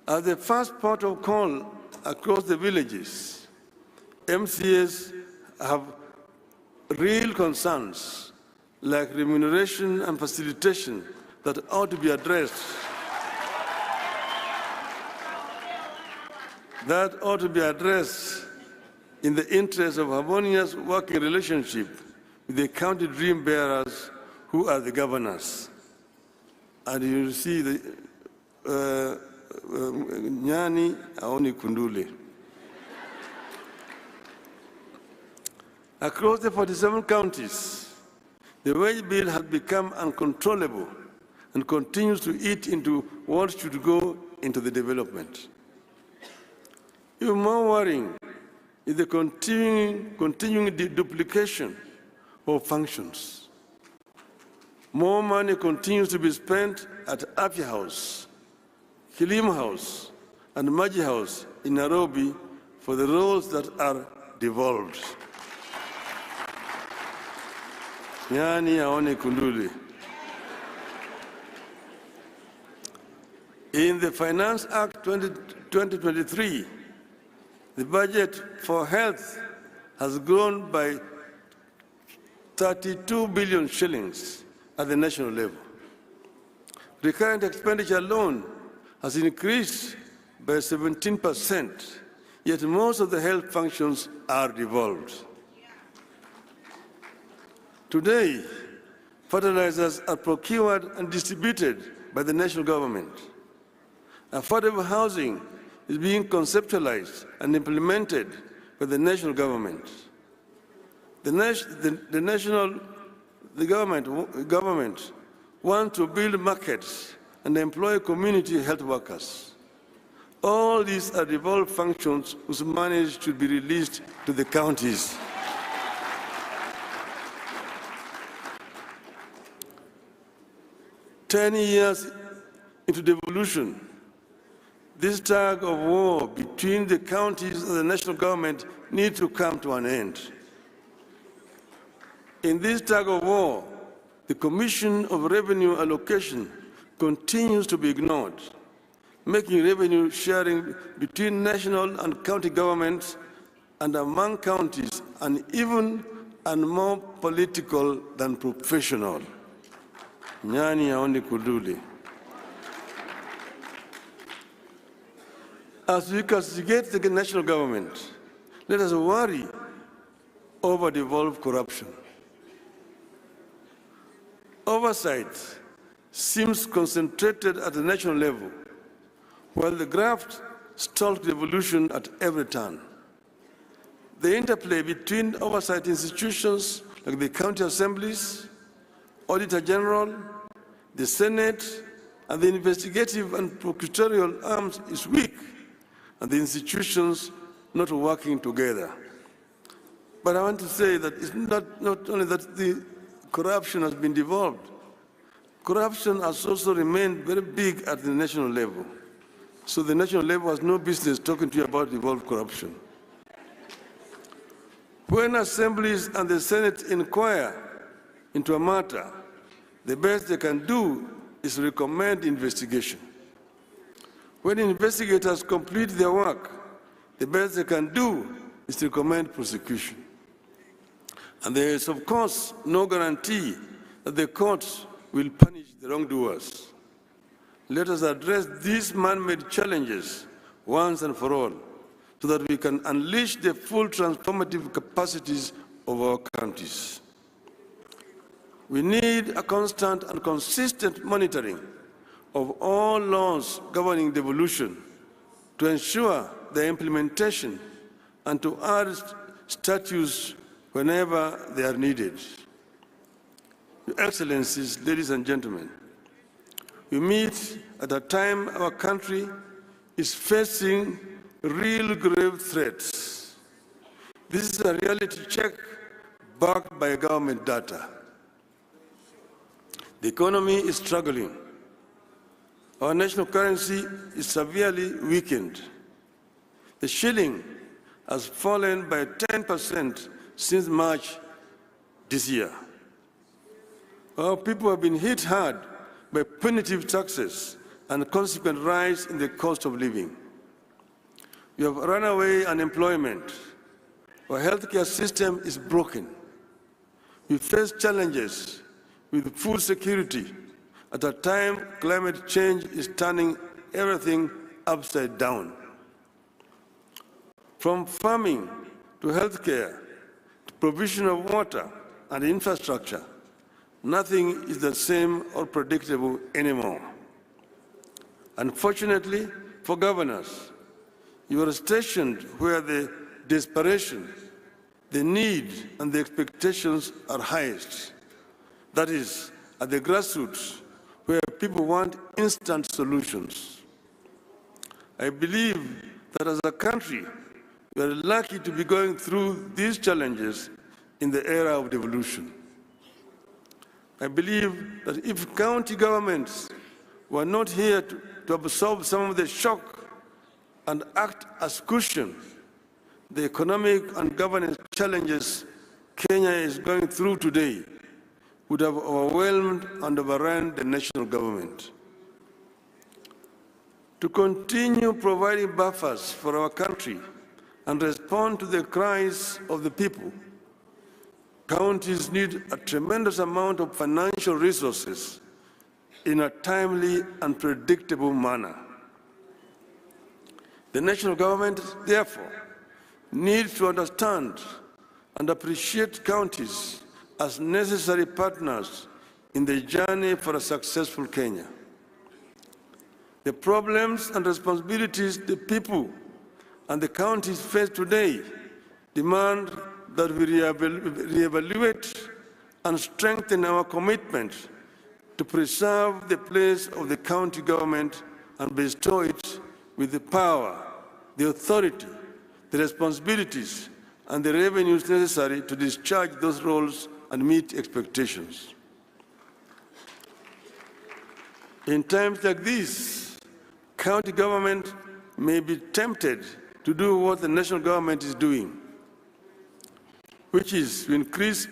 As the first port of call across the villages, MCAs have real concerns like remuneration and facilitation that ought to be addressed. That ought to be addressed in the interest of harmonious working relationship with the county dream bearers who are the governors. And you see the Nyani Aoni Kundule. Across the 47 counties, the wage bill has become uncontrollable and continues to eat into what should go into the development. Even more worrying is the continuing duplication of functions. More money continues to be spent at Afya House, Kilim House, and Maji House in Nairobi for the roles that are devolved. Nyani aone kunduli. In the Finance Act 2023, the budget for health has grown by 32 billion shillings at the national level. Recurrent expenditure alone has increased by 17%, yet most of the health functions are devolved. Today, fertilizers are procured and distributed by the national government. Affordable housing is being conceptualized and implemented by the national government. The government wants to build markets and employ community health workers. All these are devolved functions whose money should be released to the counties. "10 years into devolution, this tug of war between the counties and the national government needs to come to an end. In this tug of war, the Commission of Revenue Allocation continues to be ignored, making revenue sharing between national and county governments and among counties uneven and more political than professional." Nyani aone kuduli. As we castigate the national government, let us worry over devolved corruption. Oversight seems concentrated at the national level, while the graft stalks devolution at every turn. The interplay between oversight institutions like the county assemblies, Auditor General, the Senate, and the investigative and prosecutorial arms is weak, and the institutions not working together. But I want to say that it's not only that the corruption has been devolved, corruption has also remained very big at the national level. So the national level has no business talking to you about devolved corruption. When assemblies and the Senate inquire into a matter, the best they can do is recommend investigation. When investigators complete their work, the best they can do is to recommend prosecution. And there is, of course, no guarantee that the courts will punish the wrongdoers. Let us address these man-made challenges once and for all, so that we can unleash the full transformative capacities of our countries. We need a constant and consistent monitoring of all laws governing devolution to ensure their implementation and to add statutes whenever they are needed. Your Excellencies, ladies and gentlemen, we meet at a time our country is facing real grave threats. This is a reality check backed by government data. The economy is struggling. Our national currency is severely weakened. The shilling has fallen by 10% since March this year. Our people have been hit hard by punitive taxes and a consequent rise in the cost of living. We have runaway unemployment. Our healthcare system is broken. We face challenges with food security at a time climate change is turning everything upside down. From farming to healthcare to provision of water and infrastructure, nothing is the same or predictable anymore. Unfortunately for governors, you are stationed where the desperation, the need, and the expectations are highest. That is, at the grassroots, where people want instant solutions. I believe that as a country, we are lucky to be going through these challenges in the era of devolution. I believe that if county governments were not here to absorb some of the shock and act as cushion, the economic and governance challenges Kenya is going through today would have overwhelmed and overrun the national government. To continue providing buffers for our country and respond to the cries of the people, counties need a tremendous amount of financial resources in a timely and predictable manner. The national government, therefore, needs to understand and appreciate counties as necessary partners in the journey for a successful Kenya. The problems and responsibilities the people and the counties face today demand that we reevaluate and strengthen our commitment to preserve the place of the county government and bestow it with the power, the authority, the responsibilities, and the revenues necessary to discharge those roles and meet expectations. In times like these, county government may be tempted to do what the national government is doing, which is to increase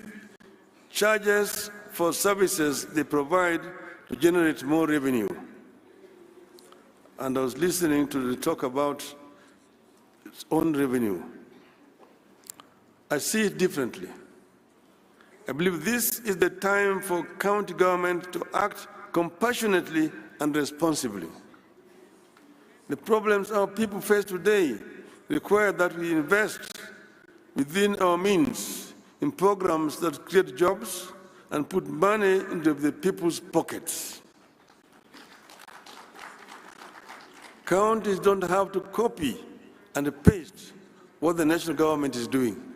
charges for services they provide to generate more revenue. And I was listening to the talk about its own revenue. I see it differently. I believe this is the time for county government to act compassionately and responsibly. The problems our people face today require that we invest within our means in programs that create jobs and put money into the people's pockets. Counties don't have to copy and paste what the national government is doing.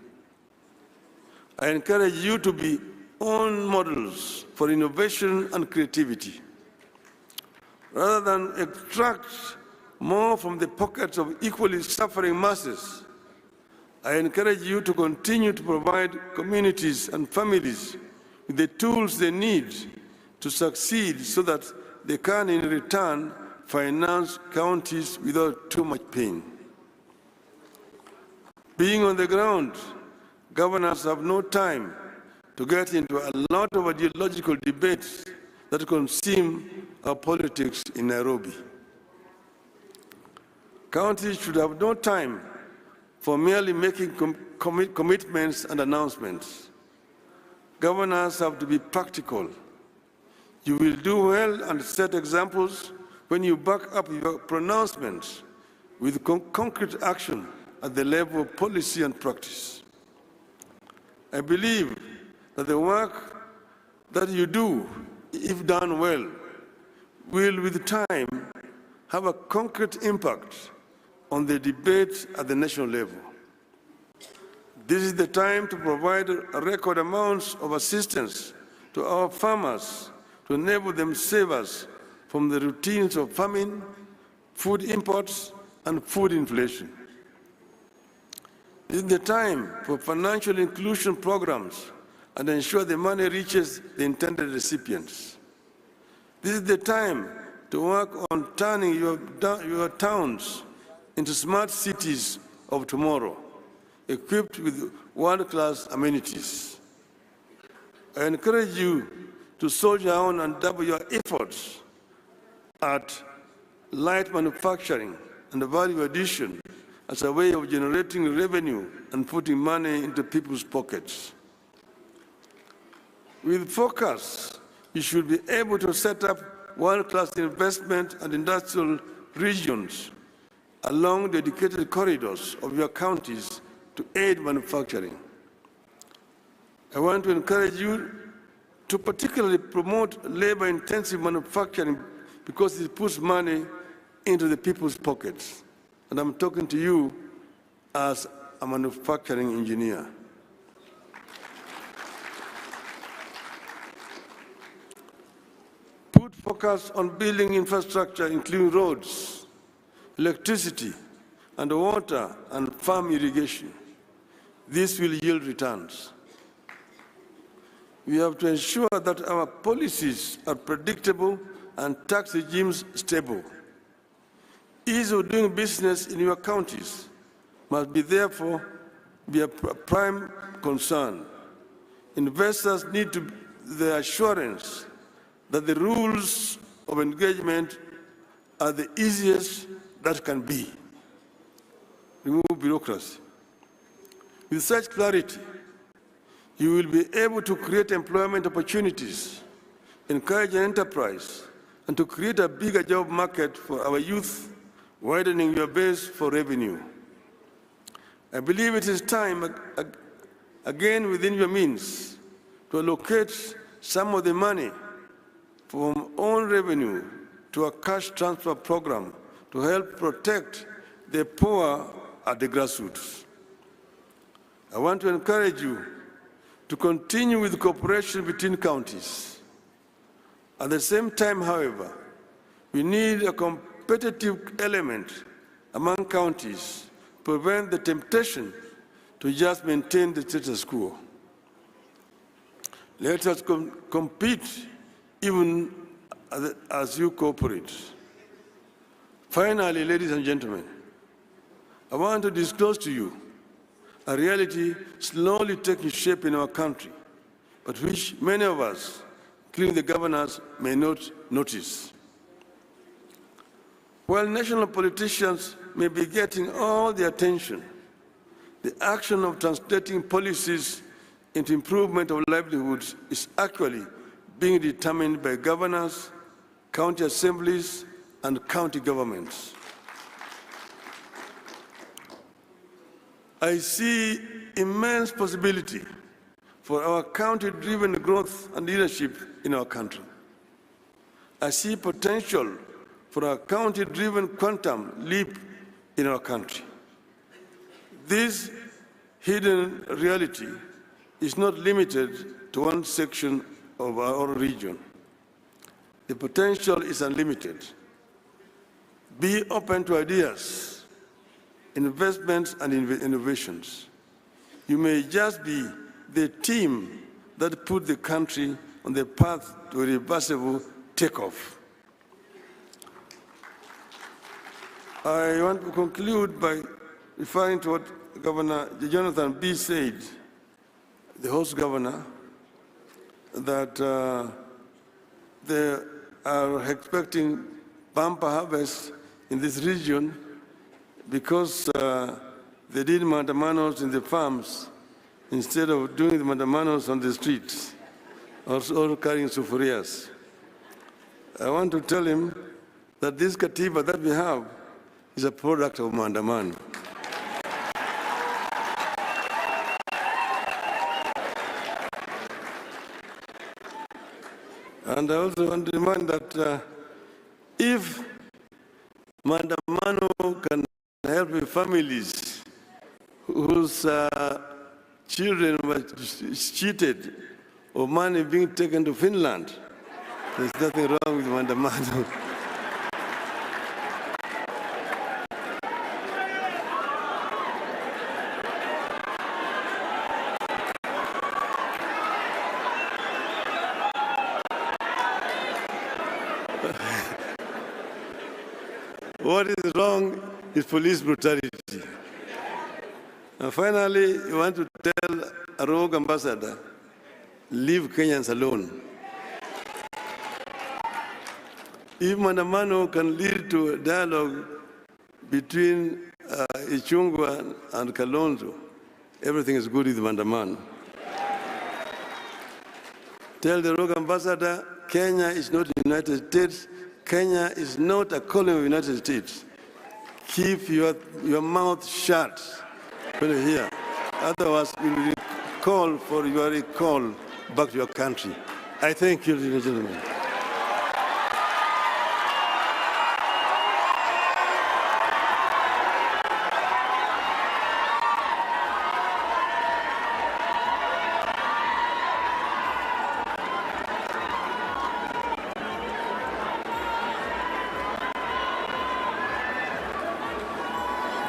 I encourage you to be own models for innovation and creativity. Rather than extract more from the pockets of equally suffering masses, I encourage you to continue to provide communities and families with the tools they need to succeed so that they can, in return, finance counties without too much pain. Being on the ground, governors have no time to get into a lot of ideological debates that consume our politics in Nairobi. Counties should have no time for merely making commitments and announcements. Governors have to be practical. You will do well and set examples when you back up your pronouncements with concrete action at the level of policy and practice. I believe that the work that you do, if done well, will with time have a concrete impact on the debate at the national level. This is the time to provide record amounts of assistance to our farmers to enable them save us from the routines of famine, food imports, and food inflation. This is the time for financial inclusion programs and ensure the money reaches the intended recipients. This is the time to work on turning your towns into smart cities of tomorrow, equipped with world-class amenities. I encourage you to soldier on and double your efforts at light manufacturing and value addition as a way of generating revenue and putting money into people's pockets. With focus, you should be able to set up world-class investment and industrial regions along dedicated corridors of your counties to aid manufacturing. I want to encourage you to particularly promote labor-intensive manufacturing because it puts money into the people's pockets. And I'm talking to you as a manufacturing engineer. Put focus on building infrastructure, including roads, electricity, and water and farm irrigation. This will yield returns. We have to ensure that our policies are predictable and tax regimes stable. Ease of doing business in your counties must therefore be a prime concern. Investors need the assurance that the rules of engagement are the easiest that can be. Remove bureaucracy. With such clarity, you will be able to create employment opportunities, encourage enterprise, and to create a bigger job market for our youth, widening your base for revenue. I believe it is time, again within your means, to allocate some of the money from own revenue to a cash transfer program to help protect the poor at the grassroots. I want to encourage you to continue with cooperation between counties. At the same time, however, we need a competitive element among counties to prevent the temptation to just maintain the status quo. Let us compete even as you cooperate. Finally, ladies and gentlemen, I want to disclose to you a reality slowly taking shape in our country, but which many of us, including the governors, may not notice. While national politicians may be getting all the attention, the action of translating policies into improvement of livelihoods is actually being determined by governors, county assemblies, and county governments. I see immense possibility for our county-driven growth and leadership in our country. I see potential for a county-driven quantum leap in our country. This hidden reality is not limited to one section of our region. The potential is unlimited. Be open to ideas, investments, and innovations. You may just be the team that put the country on the path to a reversible takeoff. I want to conclude by referring to what Governor Jonathan B. said, the host governor, that they are expecting bumper harvest in this region because they did mandamanos in the farms instead of doing the mandamanos on the streets or carrying sufurias. I want to tell him that this katiba that we have is a product of mandamano. And I also want to remind that if mandamano can help families whose children were cheated or money being taken to Finland, there's nothing wrong with mandamano. What is wrong is police brutality. And finally, you want to tell a rogue ambassador, leave Kenyans alone. If mandamano can lead to a dialogue between Ichungwa and Kalonzo, everything is good with mandamano. Tell the rogue ambassador, Kenya is not the United States. Kenya is not a colony of the United States. Keep your mouth shut when you're here. Otherwise, you will call for your recall back to your country. I thank you, ladies and gentlemen.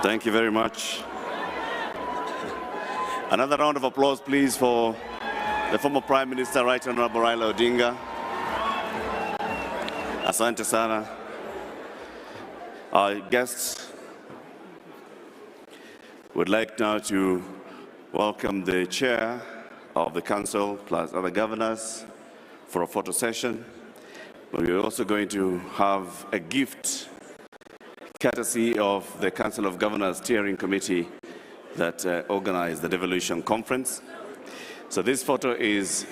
Thank you very much. Another round of applause, please, for the former Prime Minister, Right Honorable Raila Odinga. Asante sana. Our guests would like now to welcome the chair of the council plus other governors for a photo session. But we're also going to have a gift courtesy of the Council of Governors Steering Committee that organized the Devolution Conference. So this photo is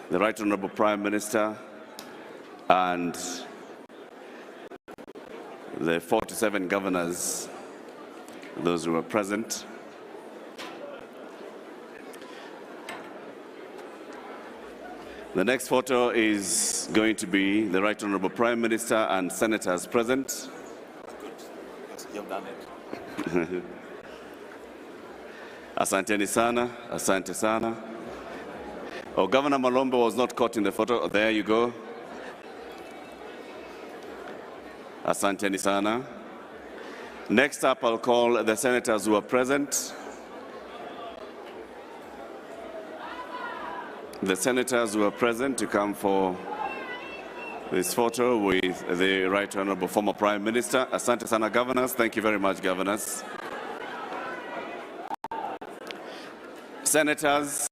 the Right Honorable Prime Minister and the 47 governors, those who were present. The next photo is going to be the Right Honorable Prime Minister and senators present. You've done it. Asante sana, asante sana. Oh, Governor Malombo was not caught in the photo. Oh, there you go. Asante sana. Next up, I'll call the senators who are present. The senators who are present to come for this photo with the Right Honorable former Prime Minister. Asante sana, governors. Thank you very much, governors. Senators,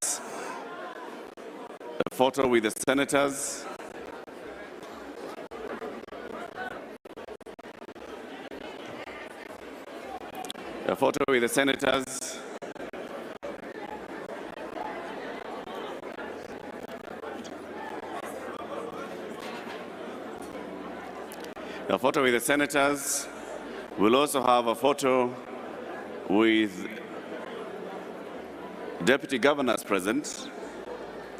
a photo with the senators. A photo with the senators. A photo with the senators. We'll also have a photo with deputy governors present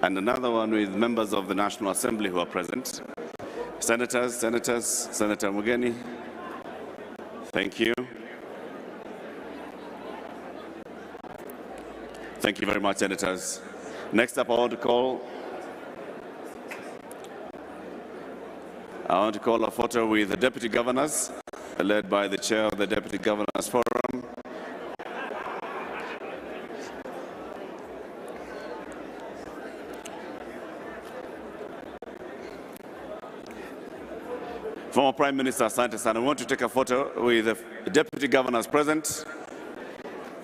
and another one with members of the National Assembly who are present. Senator Mugeni, thank you. Thank you very much, senators. Next up, I want to call a photo with the deputy governors, led by the chair of the Deputy Governors Forum. Former Prime Minister Asante Sana. We want to take a photo with the deputy governors present.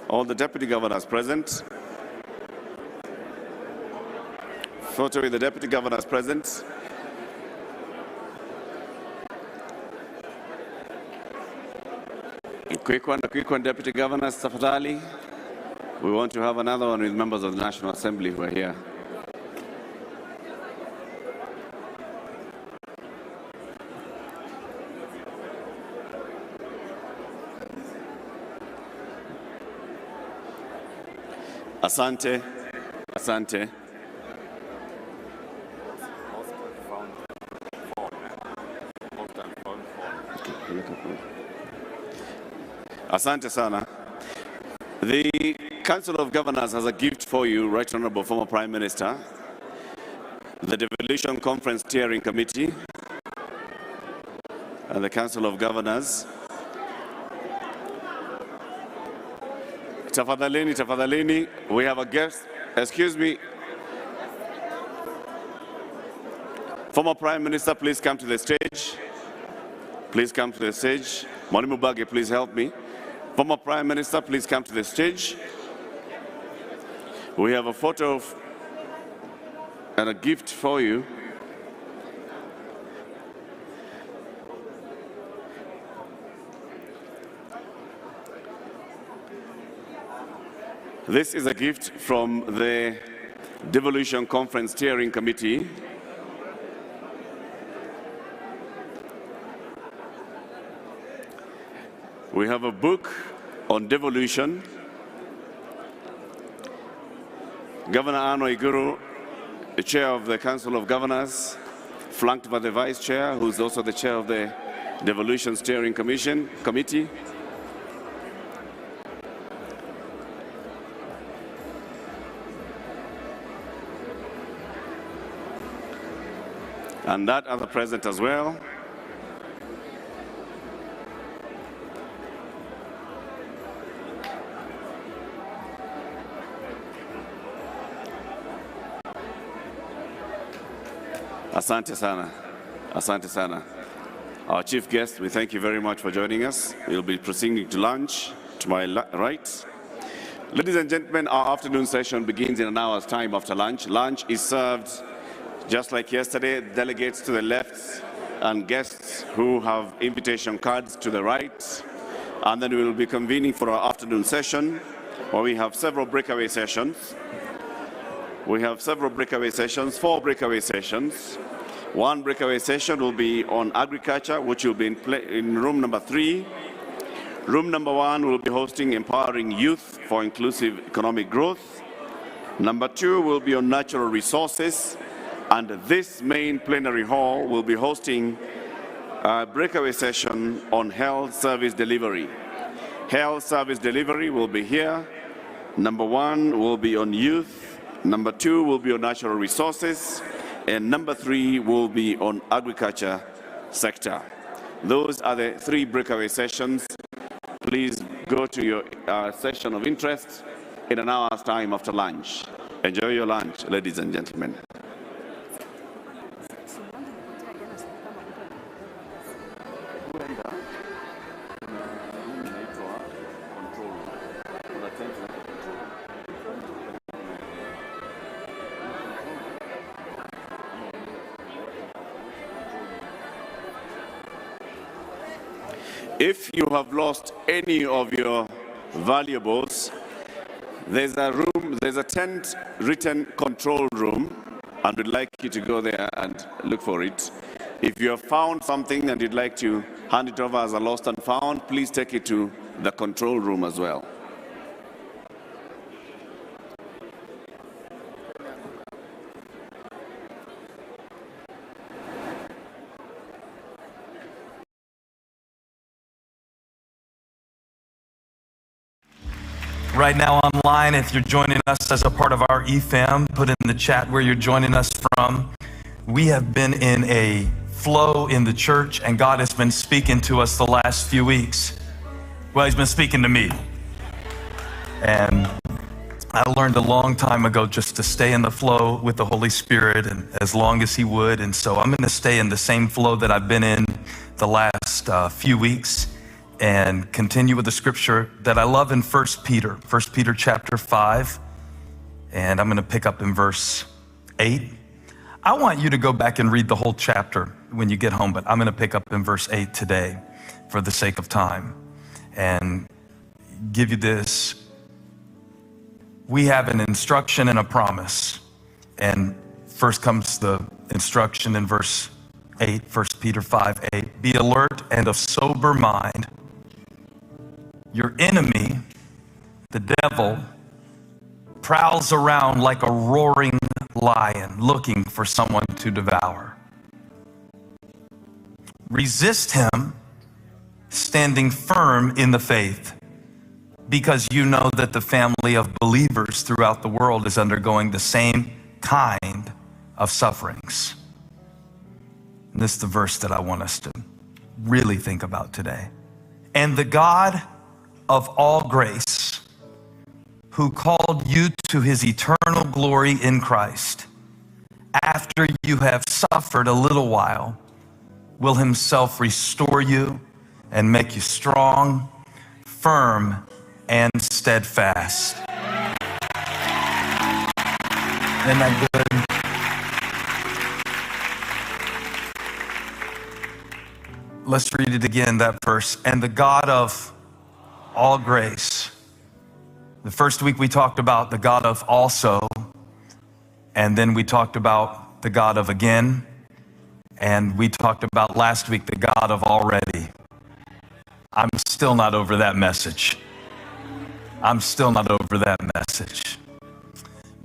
All the deputy governors present. Photo with the deputy governors present. A quick one, deputy governors, tafadhali. We want to have another one with members of the National Assembly who are here. Asante, asante. Asante sana. The Council of Governors has a gift for you, Right Honorable former Prime Minister. The Devolution Conference Steering Committee and the Council of Governors. Tafadhalini, tafadhalini, we have a guest. Excuse me. Former Prime Minister, please come to the stage. Please come to the stage. Mwalimu Bage, please help me. Former Prime Minister, please come to the stage. We have a photo of and a gift for you. This is a gift from the Devolution Conference Steering Committee. We have a book on devolution. Governor Anno Iguru, the chair of the Council of Governors, flanked by the vice chair, who's also the chair of the Devolution Steering Committee. And that other present as well. Asante sana. Asante sana. Our chief guest, we thank you very much for joining us. We'll be proceeding to lunch to my right. Ladies and gentlemen, our afternoon session begins in an hour's time after lunch. Lunch is served just like yesterday, delegates to the left and guests who have invitation cards to the right. And then we will be convening for our afternoon session, where we have several breakaway sessions. We have several breakaway sessions, 4 breakaway sessions. One breakaway session will be on agriculture, which will be in room number 3. Room number 1 will be hosting Empowering Youth for Inclusive Economic Growth. Number 2 will be on natural resources. And this main plenary hall will be hosting a breakaway session on health service delivery. Health service delivery will be here. Number 1 will be on youth. Number 2 will be on natural resources. And number 3 will be on agriculture sector. Those are the 3 breakaway sessions. Please go to your session of interest in an hour's time after lunch. Enjoy your lunch, ladies and gentlemen. If you have lost any of your valuables, there's a tent written control room, and we'd like you to go there and look for it. If you have found something and you'd like to hand it over as a lost and found, please take it to the control room as well. Right now online, if you're joining us as a part of our EFAM, put in the chat where you're joining us from. We have been in a flow in the church, and God has been speaking to us the last few weeks. Well, he's been speaking to me. And I learned a long time ago just to stay in the flow with the Holy Spirit and as long as he would. And so I'm going to stay in the same flow that I've been in the last few weeks and continue with the scripture that I love in 1 Peter chapter 5, and I'm going to pick up in verse 8. I want you to go back and read the whole chapter when you get home, but I'm going to pick up in verse 8 today for the sake of time and give you this. We have an instruction and a promise, and first comes the instruction in verse 8, 1 Peter 5:8. Be alert and of sober mind. Your enemy, the devil, prowls around like a roaring lion looking for someone to devour. Resist him, standing firm in the faith, because you know that the family of believers throughout the world is undergoing the same kind of sufferings. And this is the verse that I want us to really think about today. And the God of all grace, who called you to his eternal glory in Christ, after you have suffered a little while, will himself restore you and make you strong, firm, and steadfast. Isn't that good? Let's read it again, that verse. And the God of all grace. The first week we talked about the God of also, and then we talked about the God of again, and we talked about last week the God of already. I'm still not over that message. I'm still not over that message.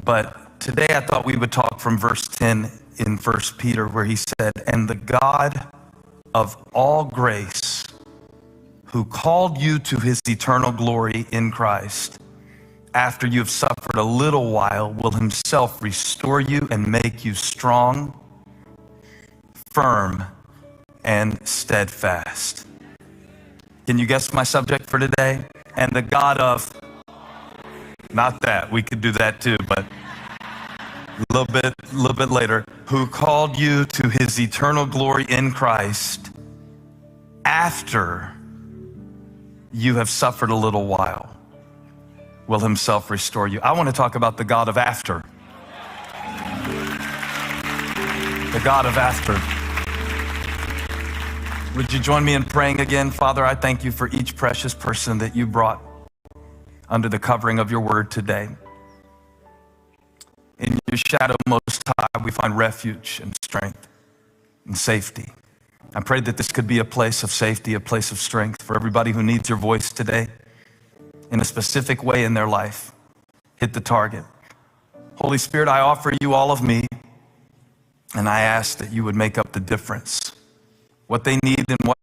But today I thought we would talk from verse 10 in 1 Peter, where he said, and the God of all grace, who called you to his eternal glory in Christ, after you have suffered a little while, will himself restore you and make you strong, firm, and steadfast. Can you guess my subject for today? And the God of, not that, we could do that too, but a little bit later, who called you to his eternal glory in Christ after you have suffered a little while, will himself restore you. I want to talk about the God of after. The God of after. Would you join me in praying again? Father, I thank you for each precious person that you brought under the covering of your word today. In your shadow most high, we find refuge and strength and safety. I pray that this could be a place of safety, a place of strength for everybody who needs your voice today in a specific way in their life. Hit the target. Holy Spirit, I offer you all of me, and I ask that you would make up the difference. What they need and what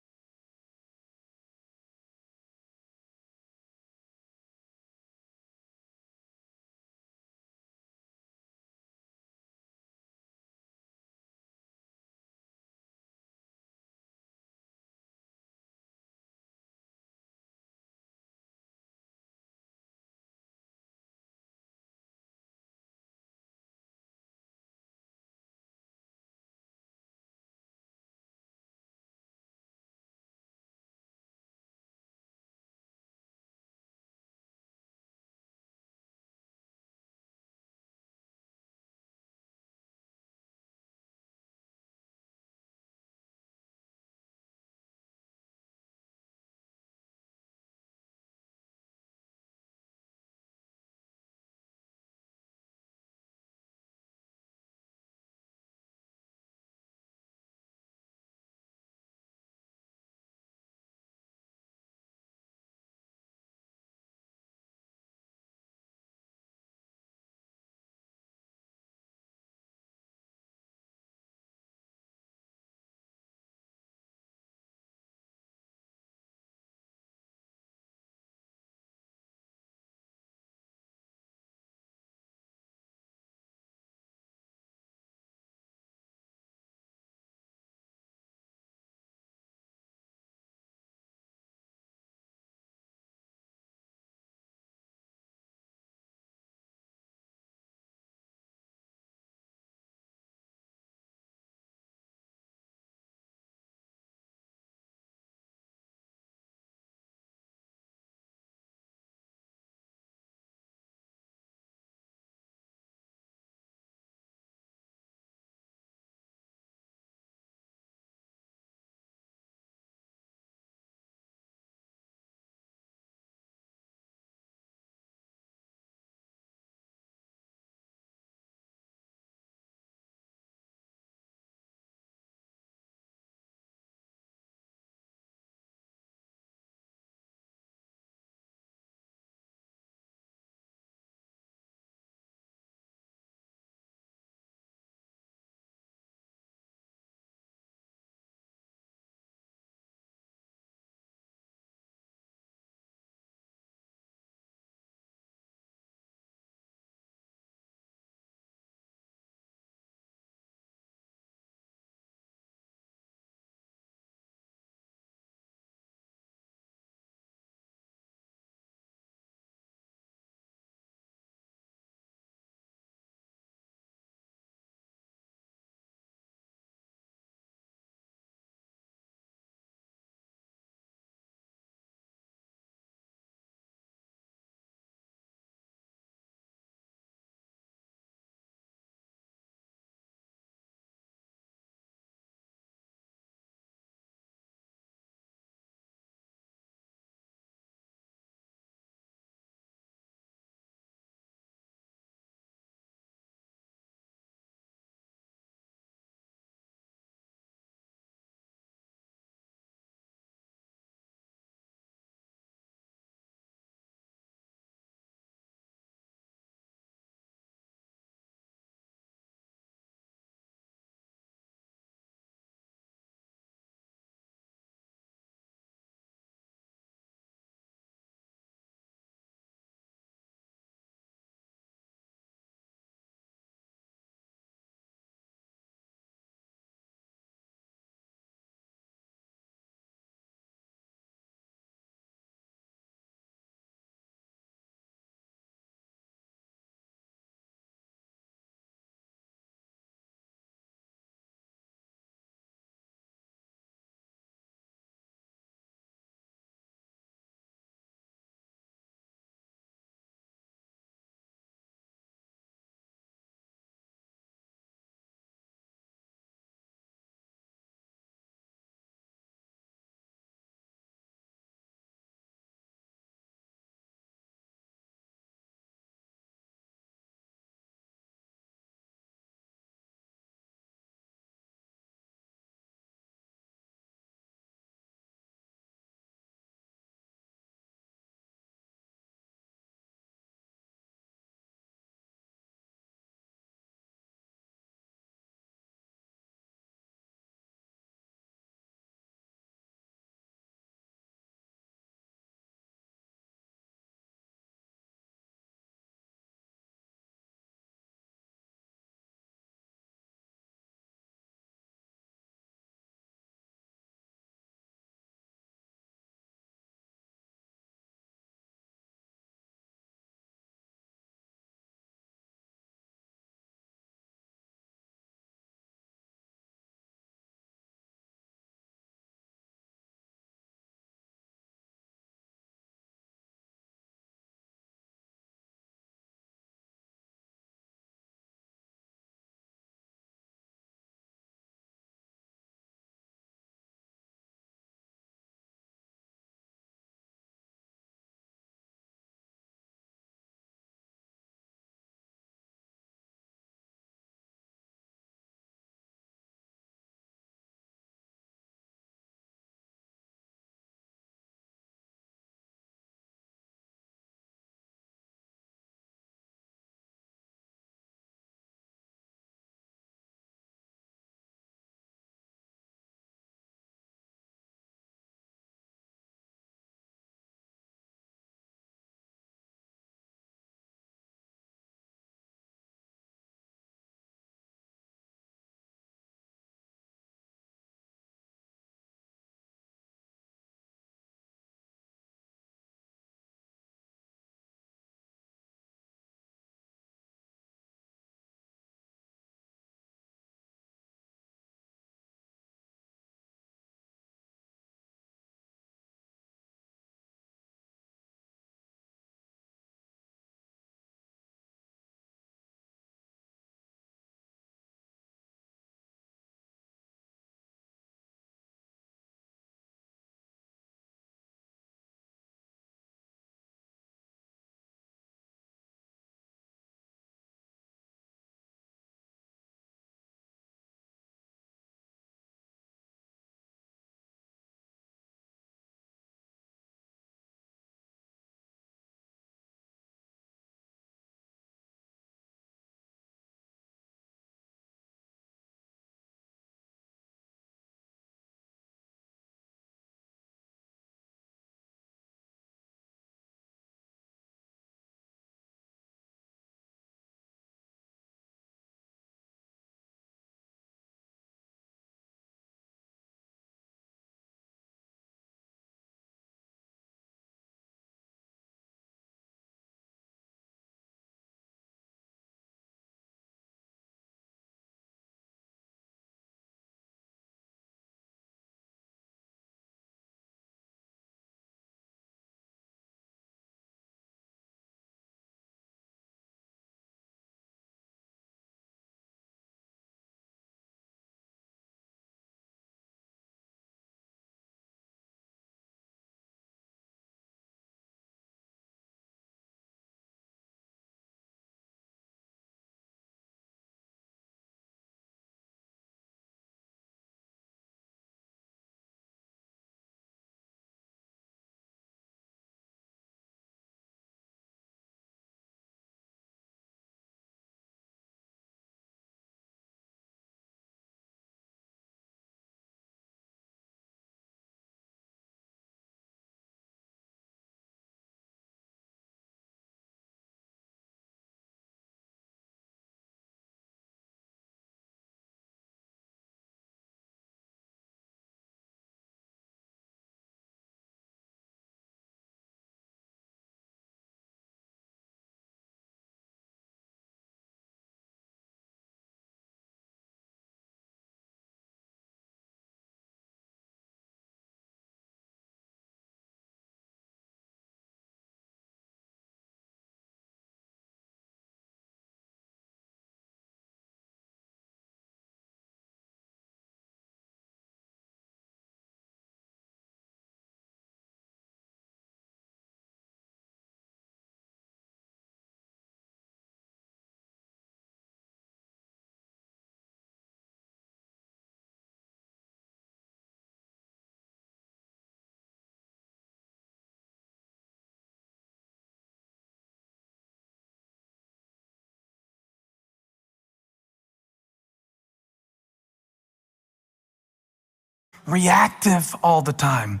reactive all the time.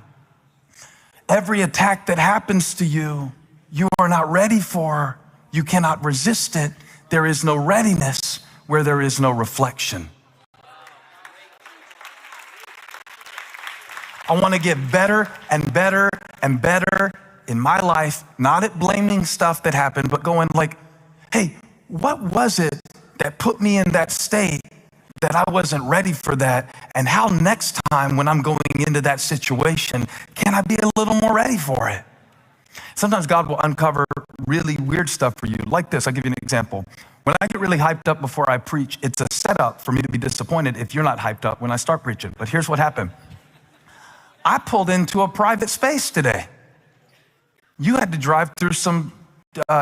Every attack that happens to you, you are not ready for. You cannot resist it. There is no readiness where there is no reflection. I want to get better and better and better in my life, not at blaming stuff that happened, but going like, hey, what was it that put me in that state that I wasn't ready for that? And how next time when I'm going into that situation, can I be a little more ready for it? Sometimes God will uncover really weird stuff for you. Like this, I'll give you an example. When I get really hyped up before I preach, it's a setup for me to be disappointed if you're not hyped up when I start preaching. But here's what happened. I pulled into a private space today. You had to drive through some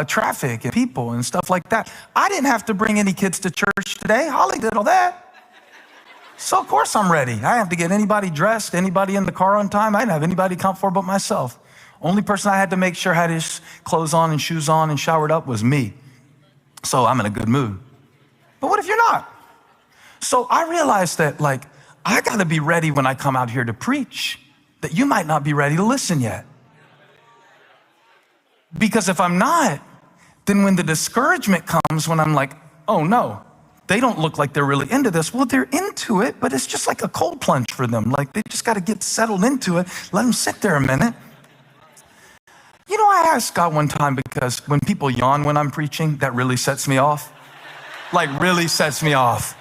traffic and people and stuff like that. I didn't have to bring any kids to church today. Holly did all that. So of course I'm ready. I didn't have to get anybody dressed, anybody in the car on time. I didn't have anybody to count for but myself. Only person I had to make sure had his clothes on and shoes on and showered up was me. So I'm in a good mood. But what if you're not? So I realized that like, I gotta be ready when I come out here to preach, that you might not be ready to listen yet. Because if I'm not, then when the discouragement comes, when I'm like, oh no, they don't look like they're really into this. Well, they're into it, but it's just like a cold plunge for them. Like they just gotta get settled into it. Let them sit there a minute. You know, I asked God one time because when people yawn when I'm preaching, that really sets me off. Like really sets me off.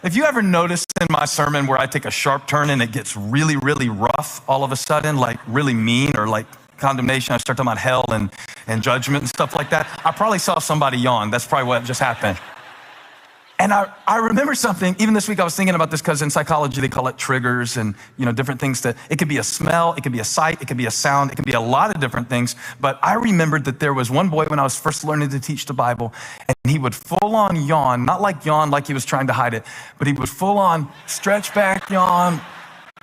Have you ever noticed in my sermon where I take a sharp turn and it gets really, really rough all of a sudden, like really mean or like condemnation? I start talking about hell and judgment and stuff like that. I probably saw somebody yawn. That's probably what just happened. And I remember something, even this week I was thinking about this because in psychology they call it triggers and different things that, it could be a smell, it could be a sight, it could be a sound, it could be a lot of different things. But I remembered that there was one boy when I was first learning to teach the Bible and he would full on yawn, not like yawn like he was trying to hide it, but he would full on stretch back yawn.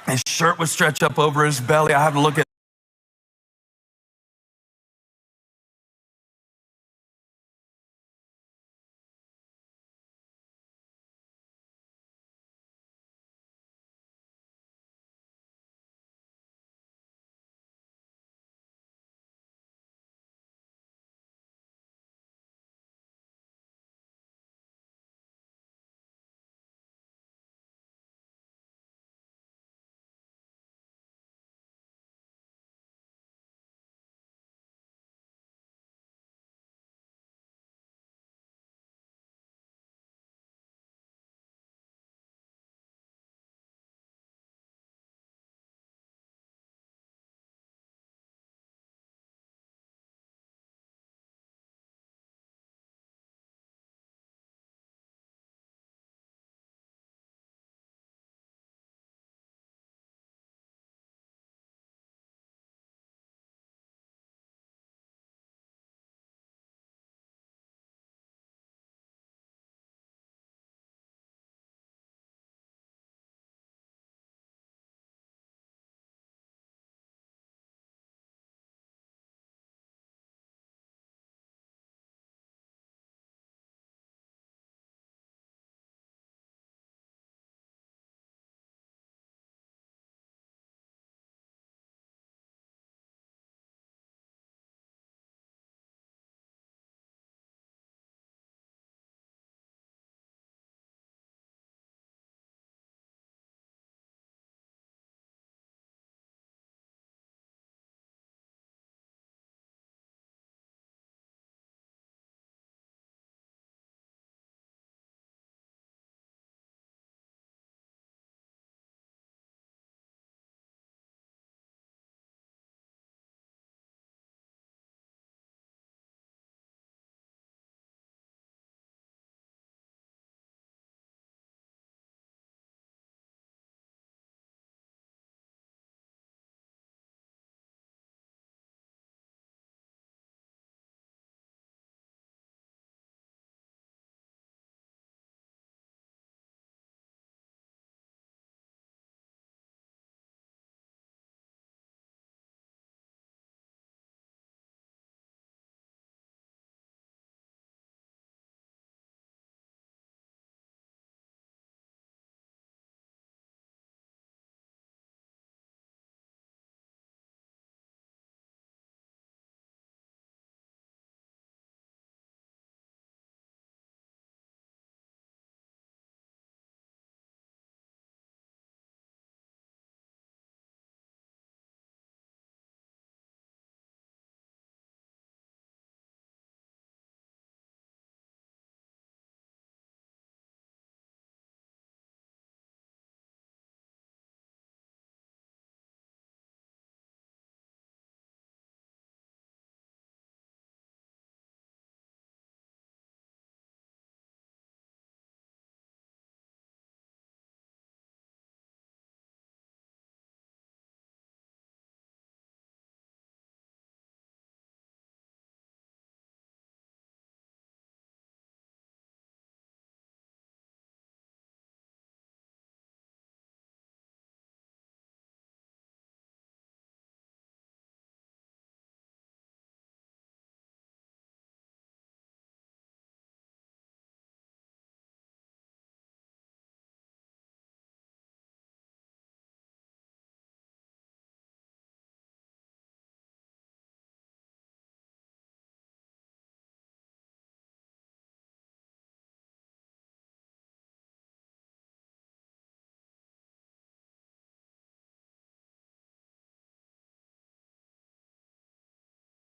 His shirt would stretch up over his belly. I had to look